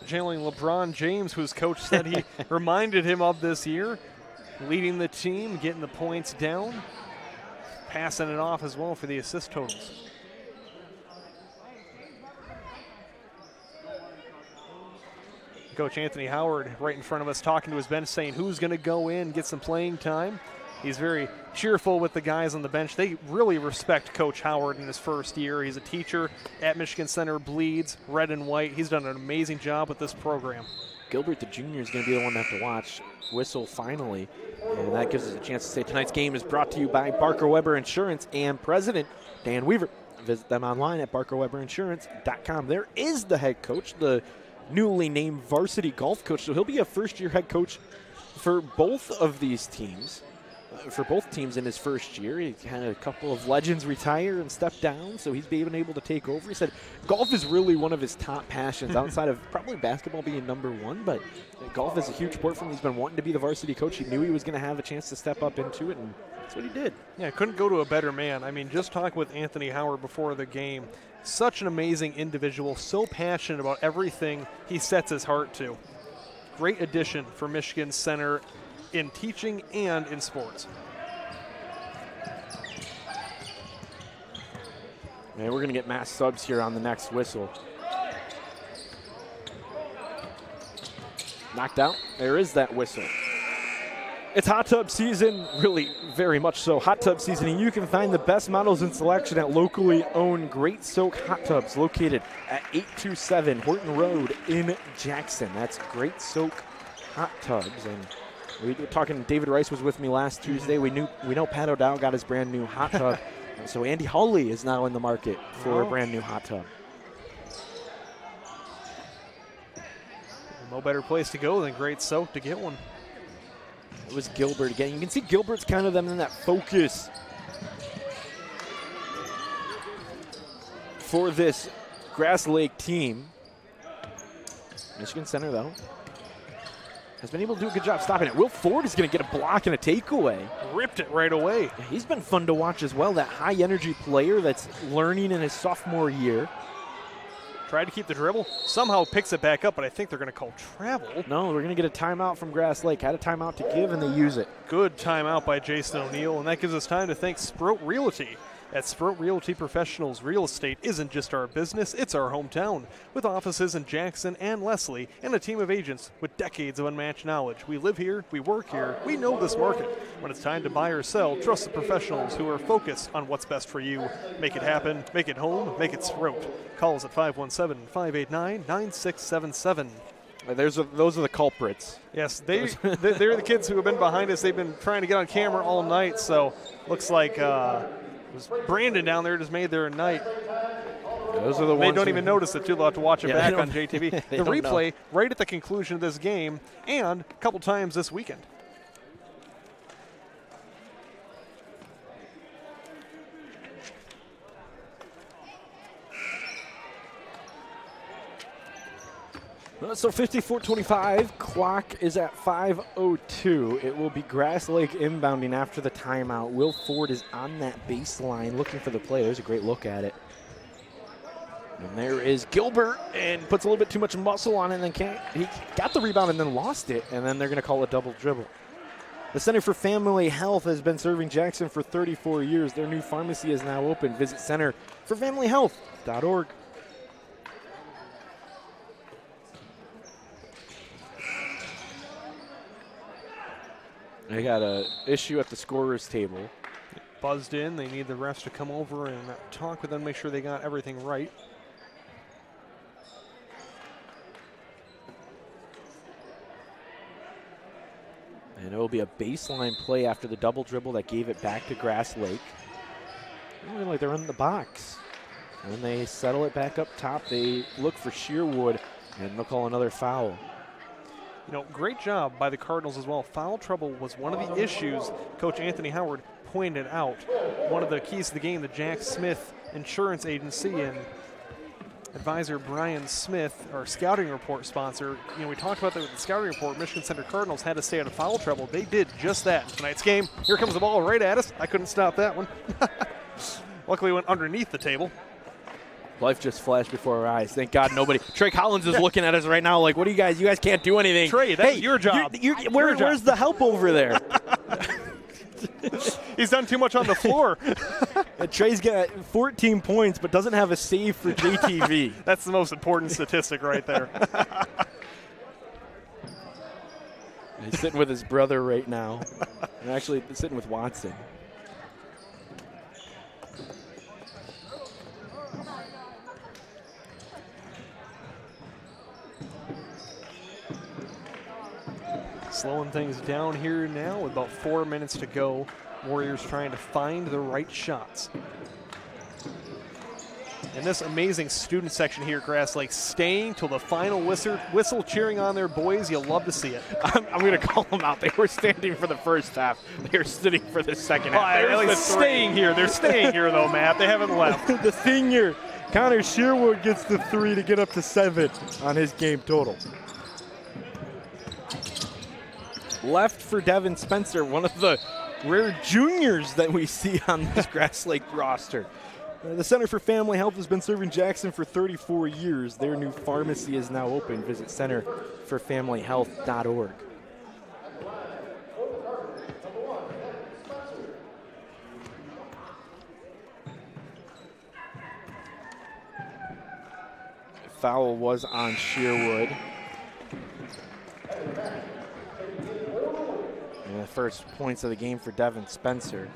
Jailing LeBron James, whose coach said he reminded him of this year. Leading the team, getting the points down. Passing it off as well for the assist totals. Coach Anthony Howard right in front of us talking to his bench saying who's going to go in, get some playing time. He's very cheerful with the guys on the bench. They really respect Coach Howard in his first year. He's a teacher at Michigan Center, bleeds red and white. He's done an amazing job with this program. Gilbert, the junior, is going to be the one to have to watch. Whistle finally. And that gives us a chance to say tonight's game is brought to you by Barker Weber Insurance and President Dan Weaver. Visit them online at barkerweberinsurance.com. There is the head coach, the newly named varsity golf coach. So he'll be a first-year head coach for both of these teams. For both teams in his first year. He had a couple of legends retire and step down, so he's been able to take over. He said golf is really one of his top passions outside of probably basketball being number one, but golf is a huge sport for him. He's been wanting to be the varsity coach. He knew he was going to have a chance to step up into it, and that's what he did. Yeah, couldn't go to a better man. I mean, just talking with Anthony Howard before the game, such an amazing individual, so passionate about everything he sets his heart to. Great addition for Michigan Center in teaching and in sports. Man, we're going to get mass subs here on the next whistle. Knocked out. There is that whistle. It's hot tub season, really very much so. Hot tub season, and you can find the best models and selection at locally owned Great Soak Hot Tubs, located at 827 Horton Road in Jackson. That's Great Soak Hot Tubs. And we were talking, David Rice was with me last Tuesday. We know Pat O'Dowd got his brand new hot tub. So Andy Hawley is now in the market for a brand new hot tub. No better place to go than Great Soak to get one. It was Gilbert again. You can see Gilbert's kind of them in that focus for this Grass Lake team. Michigan Center, though, has been able to do a good job stopping it. Will Ford is going to get a block and a takeaway. Ripped it right away. He's been fun to watch as well. That high-energy player that's learning in his sophomore year. Tried to keep the dribble. Somehow picks it back up, but I think they're going to call travel. No, we're going to get a timeout from Grass Lake. Had a timeout to give, and they use it. Good timeout by Jason O'Neill, and that gives us time to thank Sprout Realty. At Sprout Realty Professionals, real estate isn't just our business, it's our hometown. With offices in Jackson and Leslie and a team of agents with decades of unmatched knowledge. We live here, we work here, we know this market. When it's time to buy or sell, trust the professionals who are focused on what's best for you. Make it happen, make it home, make it Sprout. Call us at 517-589-9677. Those are the culprits. Yes, they're the kids who have been behind us. They've been trying to get on camera all night, so looks like Brandon down there just made their night. Those are the ones they don't even notice it too. They'll have to watch it back on JTV. The replay know. right at the conclusion of this game and a couple times this weekend. So 54-25, clock is at 5:02. It will be Grass Lake inbounding after the timeout. Will Ford is on that baseline looking for the play. There's a great look at it. And there is Gilbert, and puts a little bit too much muscle on it, and then he got the rebound and then lost it, and then they're going to call a double dribble. The Center for Family Health has been serving Jackson for 34 years. Their new pharmacy is now open. Visit centerforfamilyhealth.org. They got an issue at the scorer's table. Buzzed in. They need the refs to come over and talk with them, make sure they got everything right. And it will be a baseline play after the double dribble that gave it back to Grass Lake. Really like they're in the box. When they settle it back up top, they look for Shearwood, and they'll call another foul. You know, great job by the Cardinals as well. Foul trouble was one of the issues Coach Anthony Howard pointed out. One of the keys to the game, the Jack Smith Insurance Agency and advisor Brian Smith, our scouting report sponsor. You know, we talked about that with the scouting report. Michigan Center Cardinals had to stay out of foul trouble. They did just that in tonight's game. Here comes the ball right at us. I couldn't stop that one. Luckily, it went underneath the table. Life just flashed before our eyes. Thank God nobody. Trey Collins is looking at us right now like, what do you guys? You guys can't do anything. Trey, that's your job. Where's the help over there? He's done too much on the floor. Trey's got 14 points, but doesn't have a save for JTV. That's the most important statistic right there. He's sitting with his brother right now. And actually sitting with Watson. Slowing things down here now with about 4 minutes to go. Warriors trying to find the right shots. And this amazing student section here at Grass Lake staying till the final whistle cheering on their boys. You'll love to see it. I'm going to call them out. They were standing for the first half. They were sitting for the second half. At least staying here. They're staying here, though, Matt. They haven't left. The senior, Connor Shearwood, gets the 3 to get up to 7 on his game total. Left for Devin Spencer, one of the rare juniors that we see on this Grass Lake roster. The Center for Family Health has been serving Jackson for 34 years. Their new pharmacy is now open. Visit centerforfamilyhealth.org. Foul was on Shearwood. And the first points of the game for Devin Spencer.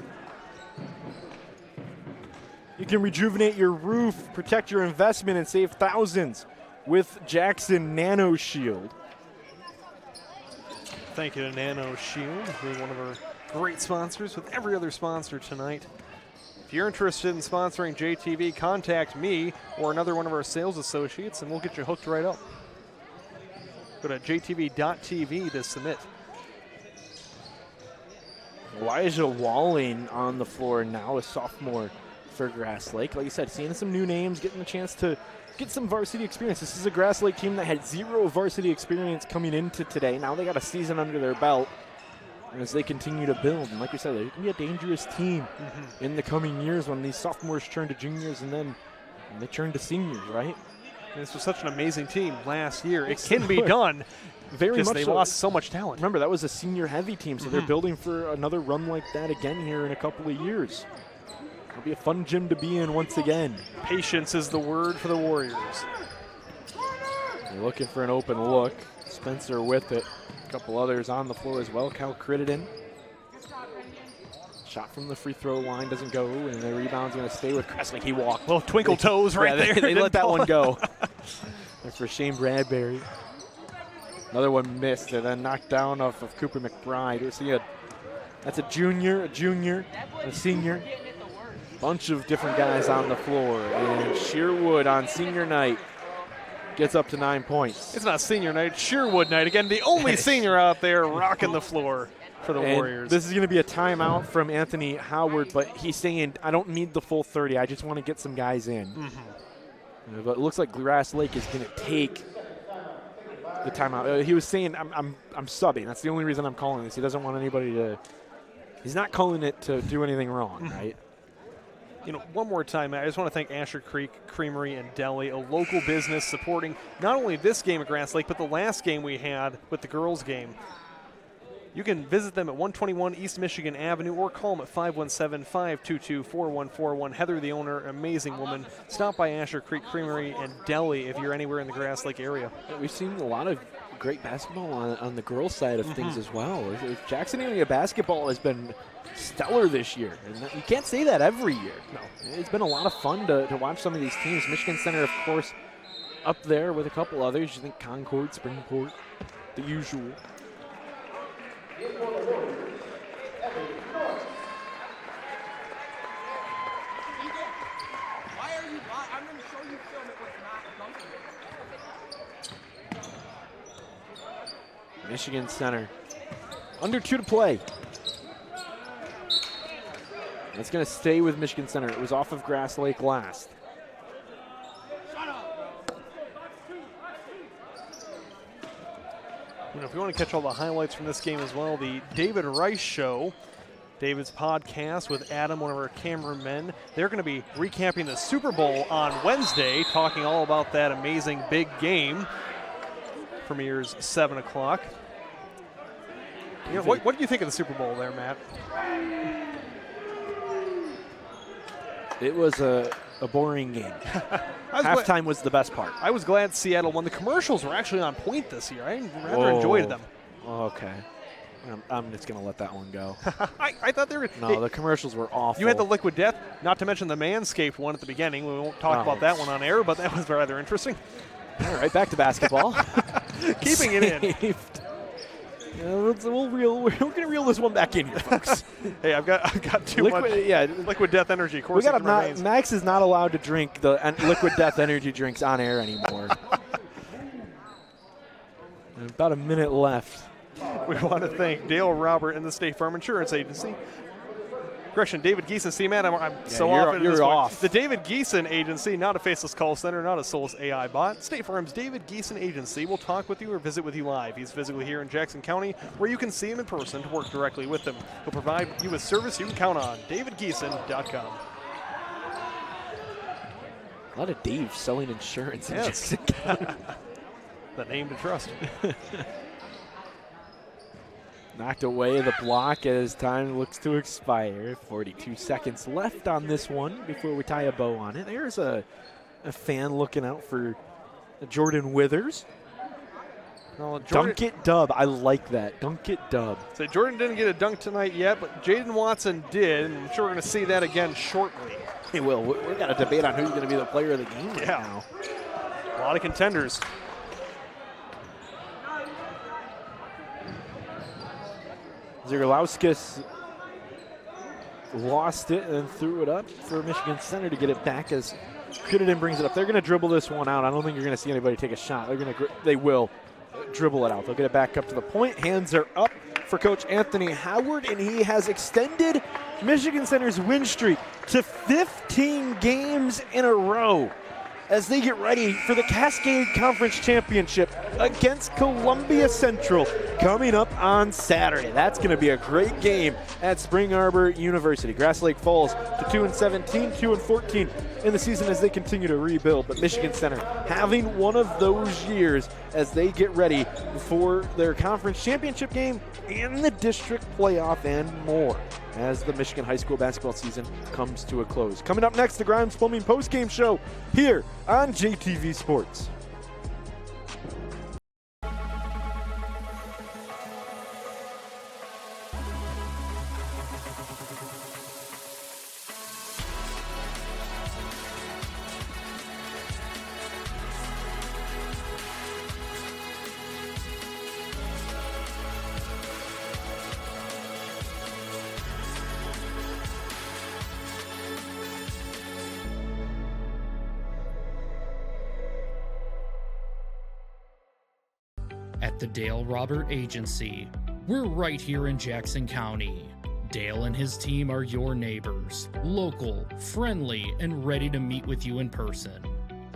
You can rejuvenate your roof, protect your investment, and save thousands with Jackson Nano Shield. Thank you to Nano Shield, who's one of our great sponsors with every other sponsor tonight. If you're interested in sponsoring JTV, contact me or another one of our sales associates, and we'll get you hooked right up. Go to jtv.tv to submit. Elijah Walling on the floor now, a sophomore for Grass Lake. Like you said, seeing some new names, getting a chance to get some varsity experience. This is a Grass Lake team that had 0 varsity experience coming into today. Now they got a season under their belt as they continue to build. And like we said, they can be a dangerous team in the coming years when these sophomores turn to juniors and then they turn to seniors, right? And this was such an amazing team last year. It can be done. Very much they so. lost so much talent. Remember, that was a senior-heavy team, so they're building for another run like that again here in a couple of years. It'll be a fun gym to be in once again. Patience is the word for the Warriors. They're looking for an open look. Spencer with it. A couple others on the floor as well. Cal Crittenden. Shot from the free throw line doesn't go, and the rebound's going to stay with Kresnick. He walked. Little twinkle toes right there. They let that one go. That's for Shane Bradbury. Another one missed and then knocked down off of Cooper McBride. That's a junior, a senior. Bunch of different guys on the floor. And Shearwood on senior night gets up to 9 points. It's not senior night, Shearwood night. Again, the only senior out there rocking the floor for the Warriors. This is going to be a timeout from Anthony Howard, but he's saying, I don't need the full 30. I just want to get some guys in. But it looks like Grass Lake is going to take the timeout. He was saying, I'm subbing. That's the only reason I'm calling this. He doesn't want anybody to – he's not calling it to do anything wrong, right? One more time, I just want to thank Asher Creek Creamery and Deli, a local business supporting not only this game at Grass Lake, but the last game we had with the girls' game. You can visit them at 121 East Michigan Avenue or call them at 517-522-4141. Heather, the owner, amazing woman. Stop by Asher Creek Creamery and Deli if you're anywhere in the Grass Lake area. Yeah, we've seen a lot of great basketball on the girls' side of things as well. Jackson area basketball has been stellar this year, and you can't say that every year. No, it's been a lot of fun to watch some of these teams. Michigan Center, of course, up there with a couple others. You think Concord, Springport, the usual. Michigan Center, under 2 to play. It's going to stay with Michigan Center. It was off of Grass Lake last. If you want to catch all the highlights from this game as well, the David Rice Show, David's podcast with Adam, one of our cameramen, they're going to be recapping the Super Bowl on Wednesday, talking all about that amazing big game. Premieres 7 o'clock. What do you think of the Super Bowl there, Matt? It was a boring game. Halftime was the best part. I was glad Seattle won. The commercials were actually on point this year. I rather enjoyed them. Okay. I'm just going to let that one go. I thought they were... No, the commercials were awful. You had the Liquid Death, not to mention the Manscaped one at the beginning. We won't talk about that one on air, but that was rather interesting. All right, back to basketball. Keeping it in. We're going to reel this one back in here, folks. Hey, I've got too much Liquid Death energy coursing through my veins. Max is not allowed to drink the Liquid Death energy drinks on air anymore. About a minute left. We want to thank Dale Robert and the State Farm Insurance Agency. Correction, David Geeson. See, Matt, I'm so off into this you're one. off. The David Geeson Agency, not a faceless call center, not a soulless AI bot. State Farm's David Geeson Agency will talk with you or visit with you live. He's physically here in Jackson County, where you can see him in person to work directly with him. He'll provide you with service you can count on. DavidGeeson.com. A lot of Dave selling insurance in Yes. Jackson County. The name to trust. Knocked away the block as time looks to expire. 42 seconds left on this one before we tie a bow on it. There's a fan looking out for Jordan Withers. Dunk it dub. I like that. Dunk it dub. So Jordan didn't get a dunk tonight yet, but Jaden Watson did, and I'm sure we're going to see that again shortly. Hey, Will, we've got a debate on who's going to be the player of the game right now. A lot of contenders. Zerlauskas lost it and threw it up for Michigan Center to get it back as Crittenden brings it up. They're going to dribble this one out. I don't think you're going to see anybody take a shot. They will dribble it out. They'll get it back up to the point. Hands are up for Coach Anthony Howard, and he has extended Michigan Center's win streak to 15 games in a row as they get ready for the Cascade Conference Championship against Columbia Central coming up on Saturday. That's going to be a great game at Spring Arbor University. Grass Lake falls to 2-17, 2-14 in the season as they continue to rebuild. But Michigan Center having one of those years as they get ready for their conference championship game and the district playoff and more as the Michigan high school basketball season comes to a close. Coming up next, the Grimes Plumbing postgame show here on JTV Sports. At the Dale Robert Agency, we're right here in Jackson County. Dale and his team are your neighbors, local, friendly, and ready to meet with you in person.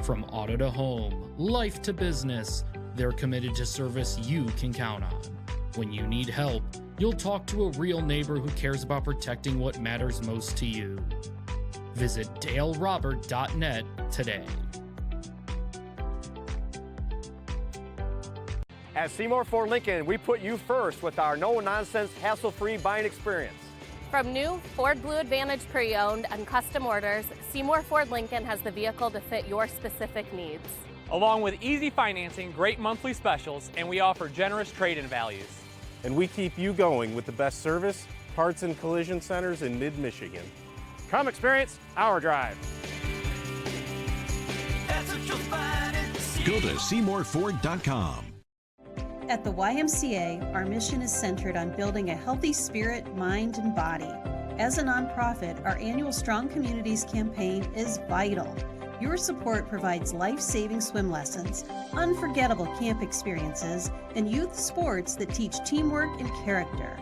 From auto to home, life to business, they're committed to service you can count on. When you need help, you'll talk to a real neighbor who cares about protecting what matters most to you. Visit dalerobert.net today. At Seymour Ford Lincoln, we put you first with our no-nonsense, hassle-free buying experience. From new Ford Blue Advantage pre-owned and custom orders, Seymour Ford Lincoln has the vehicle to fit your specific needs. Along with easy financing, great monthly specials, and we offer generous trade-in values. And we keep you going with the best service, parts and collision centers in mid-Michigan. Come experience our drive. Go to SeymourFord.com. At the YMCA, our mission is centered on building a healthy spirit, mind, and body. As a nonprofit, our annual Strong Communities campaign is vital. Your support provides life-saving swim lessons, unforgettable camp experiences, and youth sports that teach teamwork and character.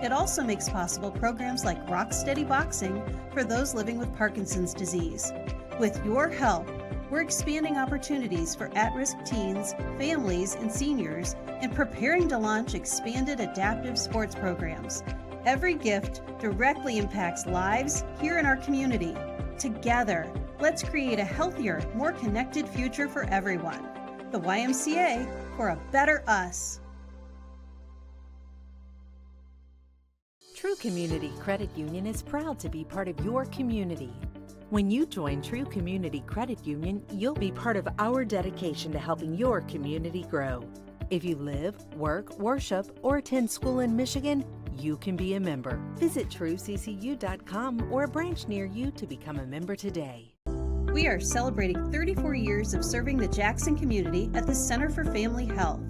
It also makes possible programs like Rock Steady Boxing for those living with Parkinson's disease. With your help, we're expanding opportunities for at-risk teens, families, and seniors, and preparing to launch expanded adaptive sports programs. Every gift directly impacts lives here in our community. Together, let's create a healthier, more connected future for everyone. The YMCA for a better us. True Community Credit Union is proud to be part of your community. When you join True Community Credit Union, you'll be part of our dedication to helping your community grow. If you live, work, worship, or attend school in Michigan, you can be a member. Visit trueccu.com or a branch near you to become a member today. We are celebrating 34 years of serving the Jackson community at the Center for Family Health.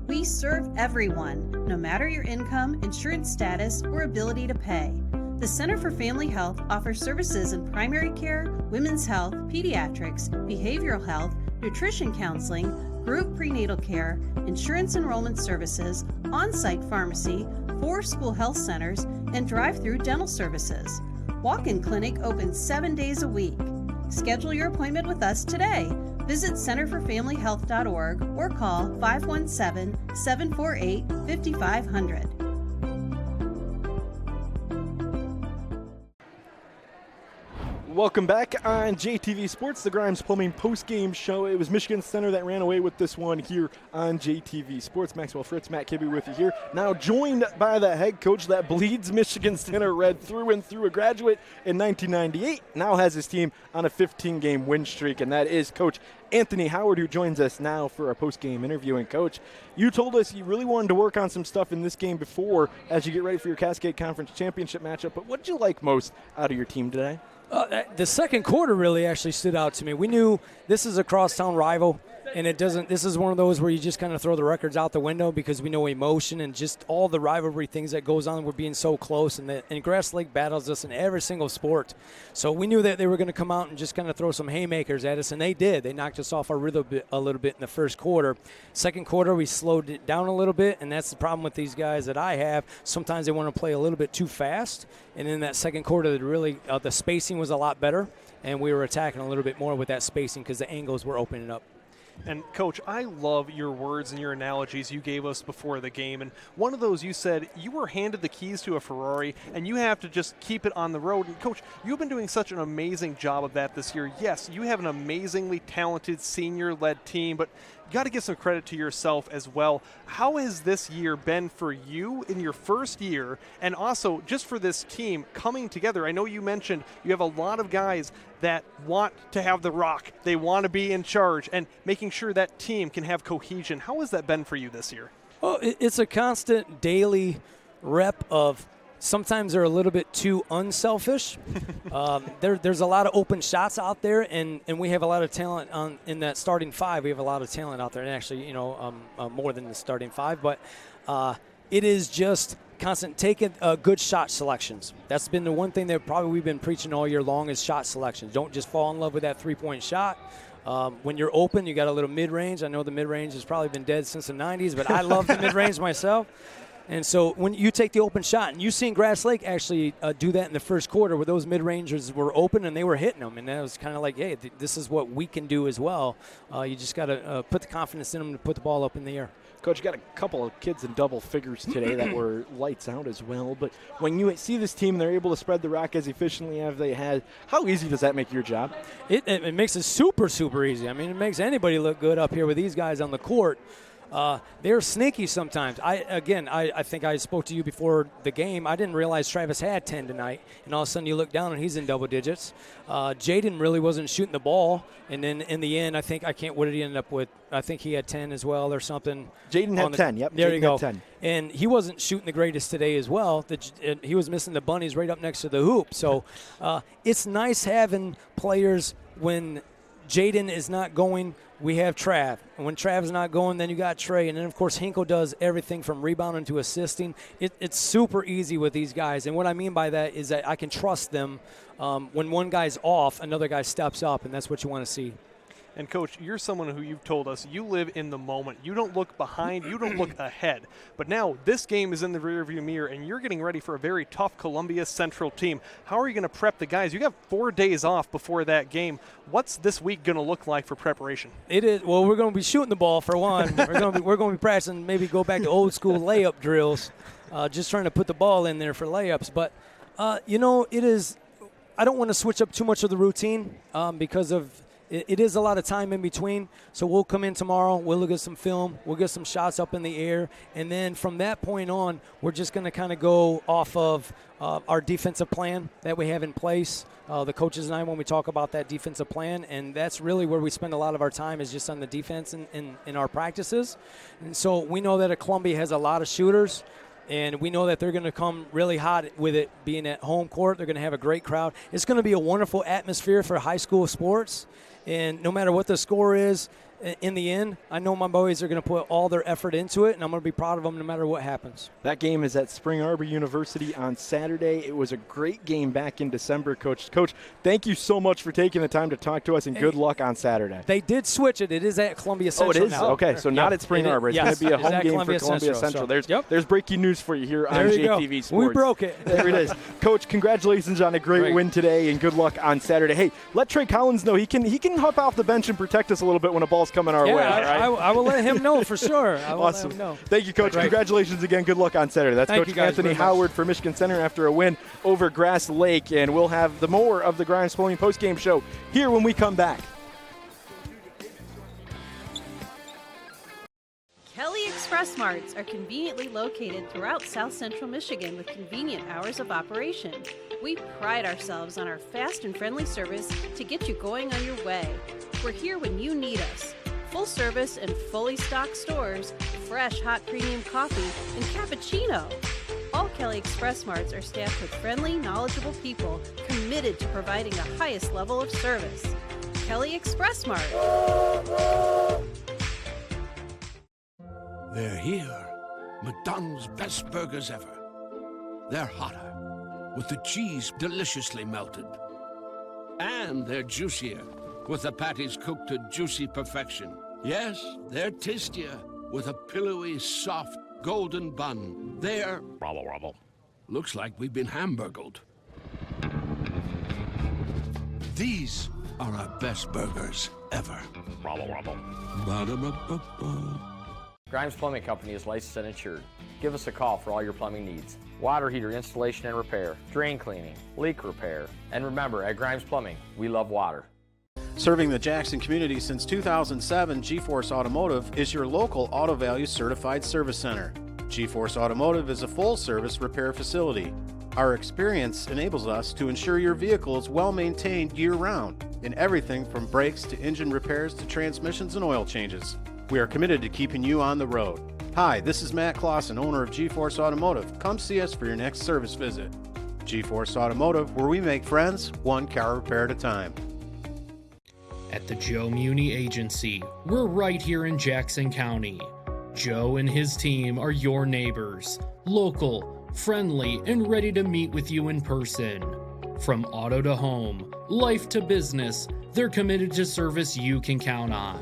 We serve everyone, no matter your income, insurance status, or ability to pay. The Center for Family Health offers services in primary care, women's health, pediatrics, behavioral health, nutrition counseling, group prenatal care, insurance enrollment services, on-site pharmacy, 4 school health centers, and drive-through dental services. Walk-in clinic open 7 days a week. Schedule your appointment with us today. Visit centerforfamilyhealth.org or call 517-748-5500. Welcome back on JTV Sports, the Grimes Plumbing post-game show. It was Michigan Center that ran away with this one here on JTV Sports. Maxwell Fritz, Matt Kibbe with you here. Now joined by the head coach that bleeds Michigan Center red through and through, a graduate in 1998, now has his team on a 15-game win streak, and that is Coach Anthony Howard, who joins us now for our post-game interview. And Coach, you told us you really wanted to work on some stuff in this game before as you get ready for your Cascade Conference Championship matchup, but what did you like most out of your team today? The second quarter really actually stood out to me. We knew this is a crosstown rival, and this is one of those where you just kind of throw the records out the window because we know emotion and just all the rivalry things that goes on. We're being so close, and Grass Lake battles us in every single sport. So we knew that they were going to come out and just kind of throw some haymakers at us, and they did. They knocked us off our rhythm a little bit in the first quarter. Second quarter, we slowed it down a little bit, and that's the problem with these guys that I have. Sometimes they want to play a little bit too fast, and in that second quarter, the spacing was a lot better, and we were attacking a little bit more with that spacing because the angles were opening up. And, Coach, I love your words and your analogies you gave us before the game. And one of those, you said you were handed the keys to a Ferrari, and you have to just keep it on the road. And, Coach, you've been doing such an amazing job of that this year. Yes, you have an amazingly talented senior-led team, but you got to give some credit to yourself as well. How has this year been for you in your first year, and also just for this team coming together? I know you mentioned you have a lot of guys that want to have the rock. They want to be in charge, and making sure that team can have cohesion. How has that been for you this year? Well, it's a constant daily rep of sometimes they're a little bit too unselfish. There's a lot of open shots out there, and we have a lot of talent in that starting five. We have a lot of talent out there, and actually, more than the starting five. But it is just constant taking good shot selections. That's been the one thing that probably we've been preaching all year long is shot selections. Don't just fall in love with that three-point shot. When you're open, you got a little mid-range. I know the mid-range has probably been dead since the 90s, but I love the mid-range myself. And so when you take the open shot, and you've seen Grass Lake actually do that in the first quarter where those mid-rangers were open and they were hitting them. And that was kind of like, hey, this is what we can do as well. You just got to put the confidence in them to put the ball up in the air. Coach, you got a couple of kids in double figures today that were lights out as well. But when you see this team, they're able to spread the rock as efficiently as they had. How easy does that make your job? It makes it super, super easy. I mean, it makes anybody look good up here with these guys on the court. They're sneaky sometimes. I think I spoke to you before the game. I didn't realize Travis had 10 tonight, and all of a sudden you look down and he's in double digits. Jaden really wasn't shooting the ball, and then in the end, what did he end up with? I think he had 10 as well or something. Jaden had 10, yep. There you go. 10. And he wasn't shooting the greatest today as well. He was missing the bunnies right up next to the hoop. So it's nice having players when Jaden is not going. We have Trav. And when Trav's not going, then you got Trey. And then, of course, Hinkle does everything from rebounding to assisting. It's super easy with these guys. And what I mean by that is that I can trust them. When one guy's off, another guy steps up, and that's what you want to see. And, Coach, you're someone who you've told us you live in the moment. You don't look behind. You don't look ahead. But now this game is in the rearview mirror, and you're getting ready for a very tough Columbia Central team. How are you going to prep the guys? You got 4 days off before that game. What's this week going to look like for preparation? It is. Well, we're going to be shooting the ball for one. we're going to be practicing, maybe go back to old school layup drills, just trying to put the ball in there for layups. But, it is – I don't want to switch up too much of the routine because of – it is a lot of time in between, so we'll come in tomorrow, we'll look at some film, we'll get some shots up in the air, and then from that point on, we're just going to kind of go off of our defensive plan that we have in place, the coaches and I, when we talk about that defensive plan, and that's really where we spend a lot of our time is just on the defense in our practices. And so we know that Columbia has a lot of shooters, and we know that they're going to come really hot with it being at home court. They're going to have a great crowd. It's going to be a wonderful atmosphere for high school sports. And no matter what the score is, in the end, I know my boys are going to put all their effort into it, and I'm going to be proud of them no matter what happens. That game is at Spring Arbor University on Saturday. It was a great game back in December, Coach. Coach, thank you so much for taking the time to talk to us, and good luck on Saturday. They did switch it. It is at Columbia Central. Oh, it is? Now. Okay, so not at Spring Arbor. It's going to be a home game for Columbia Central. There's breaking news for you here on JTV Sports. We broke it. There it is. Coach, congratulations on a great win today, and good luck on Saturday. Hey, let Trey Collins know he can hop off the bench and protect us a little bit when a ball's coming our way. I will let him know for sure. Awesome. Thank you, Coach. Congratulations again. Good luck on Saturday. That's Coach Anthony Howard for Michigan Center after a win over Grass Lake. And we'll have the more of the Grimes Plumbing postgame show here when we come back. Kelly Express Marts are conveniently located throughout South Central Michigan with convenient hours of operation. We pride ourselves on our fast and friendly service to get you going on your way. We're here when you need us. Full service and fully stocked stores, fresh hot premium coffee, and cappuccino. All Kelly Express Marts are staffed with friendly, knowledgeable people committed to providing the highest level of service. Kelly Express Mart. They're here. McDonald's best burgers ever. They're hotter, with the cheese deliciously melted. And they're juicier, with the patties cooked to juicy perfection. Yes, they're tastier, with a pillowy, soft, golden bun. They're... Rubble, rubble. Looks like we've been hamburgled. These are our best burgers ever. Rubble, rubble. Ba-da-ba-ba-ba. Grimes Plumbing Company is licensed and insured. Give us a call for all your plumbing needs. Water heater installation and repair, drain cleaning, leak repair. And remember, at Grimes Plumbing, we love water. Serving the Jackson community since 2007, G-Force Automotive is your local Auto Value Certified Service Center. G-Force Automotive is a full-service repair facility. Our experience enables us to ensure your vehicle is well-maintained year-round in everything from brakes to engine repairs to transmissions and oil changes. We are committed to keeping you on the road. Hi, this is Matt Clausen, owner of G-Force Automotive. Come see us for your next service visit. G-Force Automotive, where we make friends, one car repair at a time. At the Joe Muni Agency, we're right here in Jackson County. Joe and his team are your neighbors, local, friendly, and ready to meet with you in person. From auto to home, life to business, they're committed to service you can count on.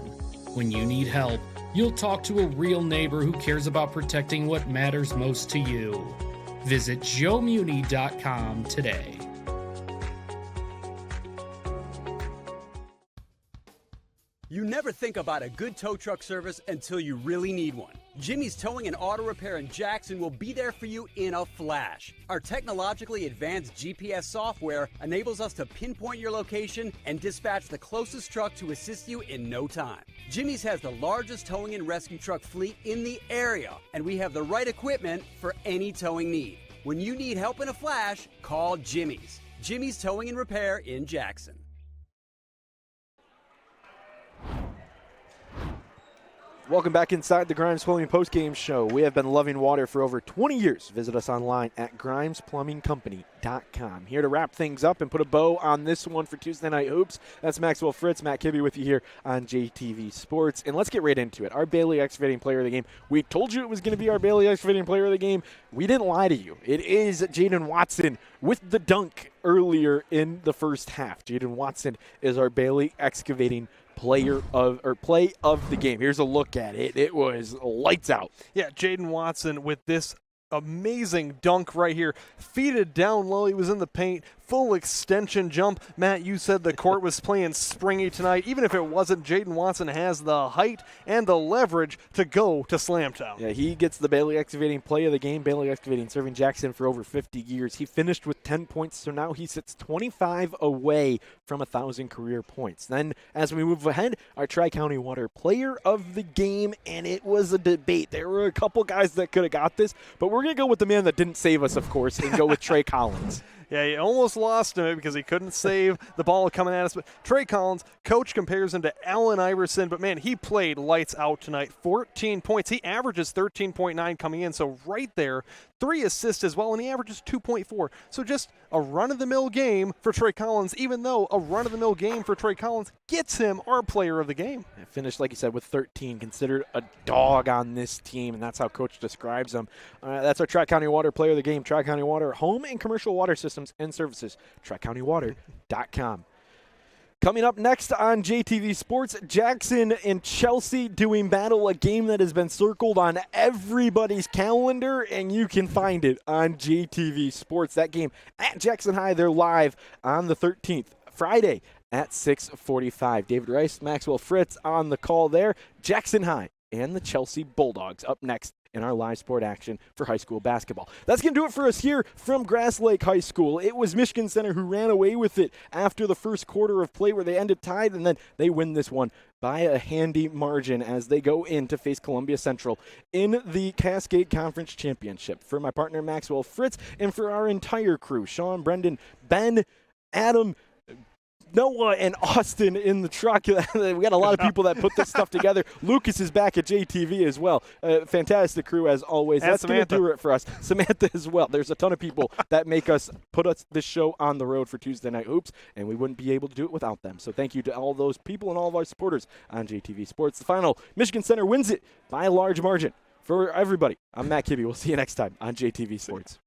When you need help, you'll talk to a real neighbor who cares about protecting what matters most to you. Visit joemuni.com today. You never think about a good tow truck service until you really need one. Jimmy's Towing and Auto Repair in Jackson will be there for you in a flash. Our technologically advanced GPS software enables us to pinpoint your location and dispatch the closest truck to assist you in no time. Jimmy's has the largest towing and rescue truck fleet in the area, and we have the right equipment for any towing need. When you need help in a flash, call Jimmy's. Jimmy's Towing and Repair in Jackson. Welcome back inside the Grimes Plumbing postgame show. We have been loving water for over 20 years. Visit us online at grimesplumbingcompany.com. Here to wrap things up and put a bow on this one for Tuesday Night Hoops. That's Maxwell Fritz, Matt Kibbe with you here on JTV Sports. And let's get right into it. Our Bailey Excavating Player of the Game. We told you it was going to be our Bailey Excavating Player of the Game. We didn't lie to you. It is Jaden Watson with the dunk earlier in the first half. Jaden Watson is our Bailey Excavating play of the game. Here's a look at it. It was lights out. Yeah, Jaden Watson with this amazing dunk right here. Feed it down low. He was in the paint. Full extension jump. Matt, you said the court was playing springy tonight. Even if it wasn't, Jaden Watson has the height and the leverage to go to Slamtown. Yeah, he gets the Bailey Excavating play of the game. Bailey Excavating serving Jackson for over 50 years. He finished with 10 points, so now he sits 25 away from 1,000 career points. Then, as we move ahead, our Tri-County Water player of the game, and it was a debate. There were a couple guys that could have got this, but we're going to go with the man that didn't save us, of course, and go with Trey Collins. Yeah, he almost lost him because he couldn't save the ball coming at us. But Trey Collins, coach compares him to Allen Iverson. But, man, he played lights out tonight. 14 points. He averages 13.9 coming in. So right there, 3 assists as well, and he averages 2.4. So just a run-of-the-mill game for Trey Collins, even though a run-of-the-mill game for Trey Collins gets him our player of the game. Finished, like you said, with 13, considered a dog on this team, and that's how Coach describes him. That's our Tri-County Water player of the game. Tri-County Water, home and commercial water systems and services. TriCountyWater.com. Coming up next on JTV Sports, Jackson and Chelsea doing battle, a game that has been circled on everybody's calendar, and you can find it on JTV Sports. That game at Jackson High, they're live on the 13th, Friday at 6:45. David Rice, Maxwell Fritz on the call there. Jackson High and the Chelsea Bulldogs up next in our live sport action for high school basketball. That's going to do it for us here from Grass Lake High School. It was Michigan Center who ran away with it after the first quarter of play where they ended tied, and then they win this one by a handy margin as they go in to face Columbia Central in the Cascade Conference Championship. For my partner Maxwell Fritz and for our entire crew, Sean, Brendan, Ben, Adam, Noah, and Austin in the truck. We got a lot of people that put this stuff together. Lucas is back at JTV as well. Fantastic crew as always. And that's going to do it for us. Samantha as well. There's a ton of people that make us put this show on the road for Tuesday Night Hoops, and we wouldn't be able to do it without them. So thank you to all those people and all of our supporters on JTV Sports. The final, Michigan Center wins it by a large margin. For everybody, I'm Matt Kibbe. We'll see you next time on JTV Sports.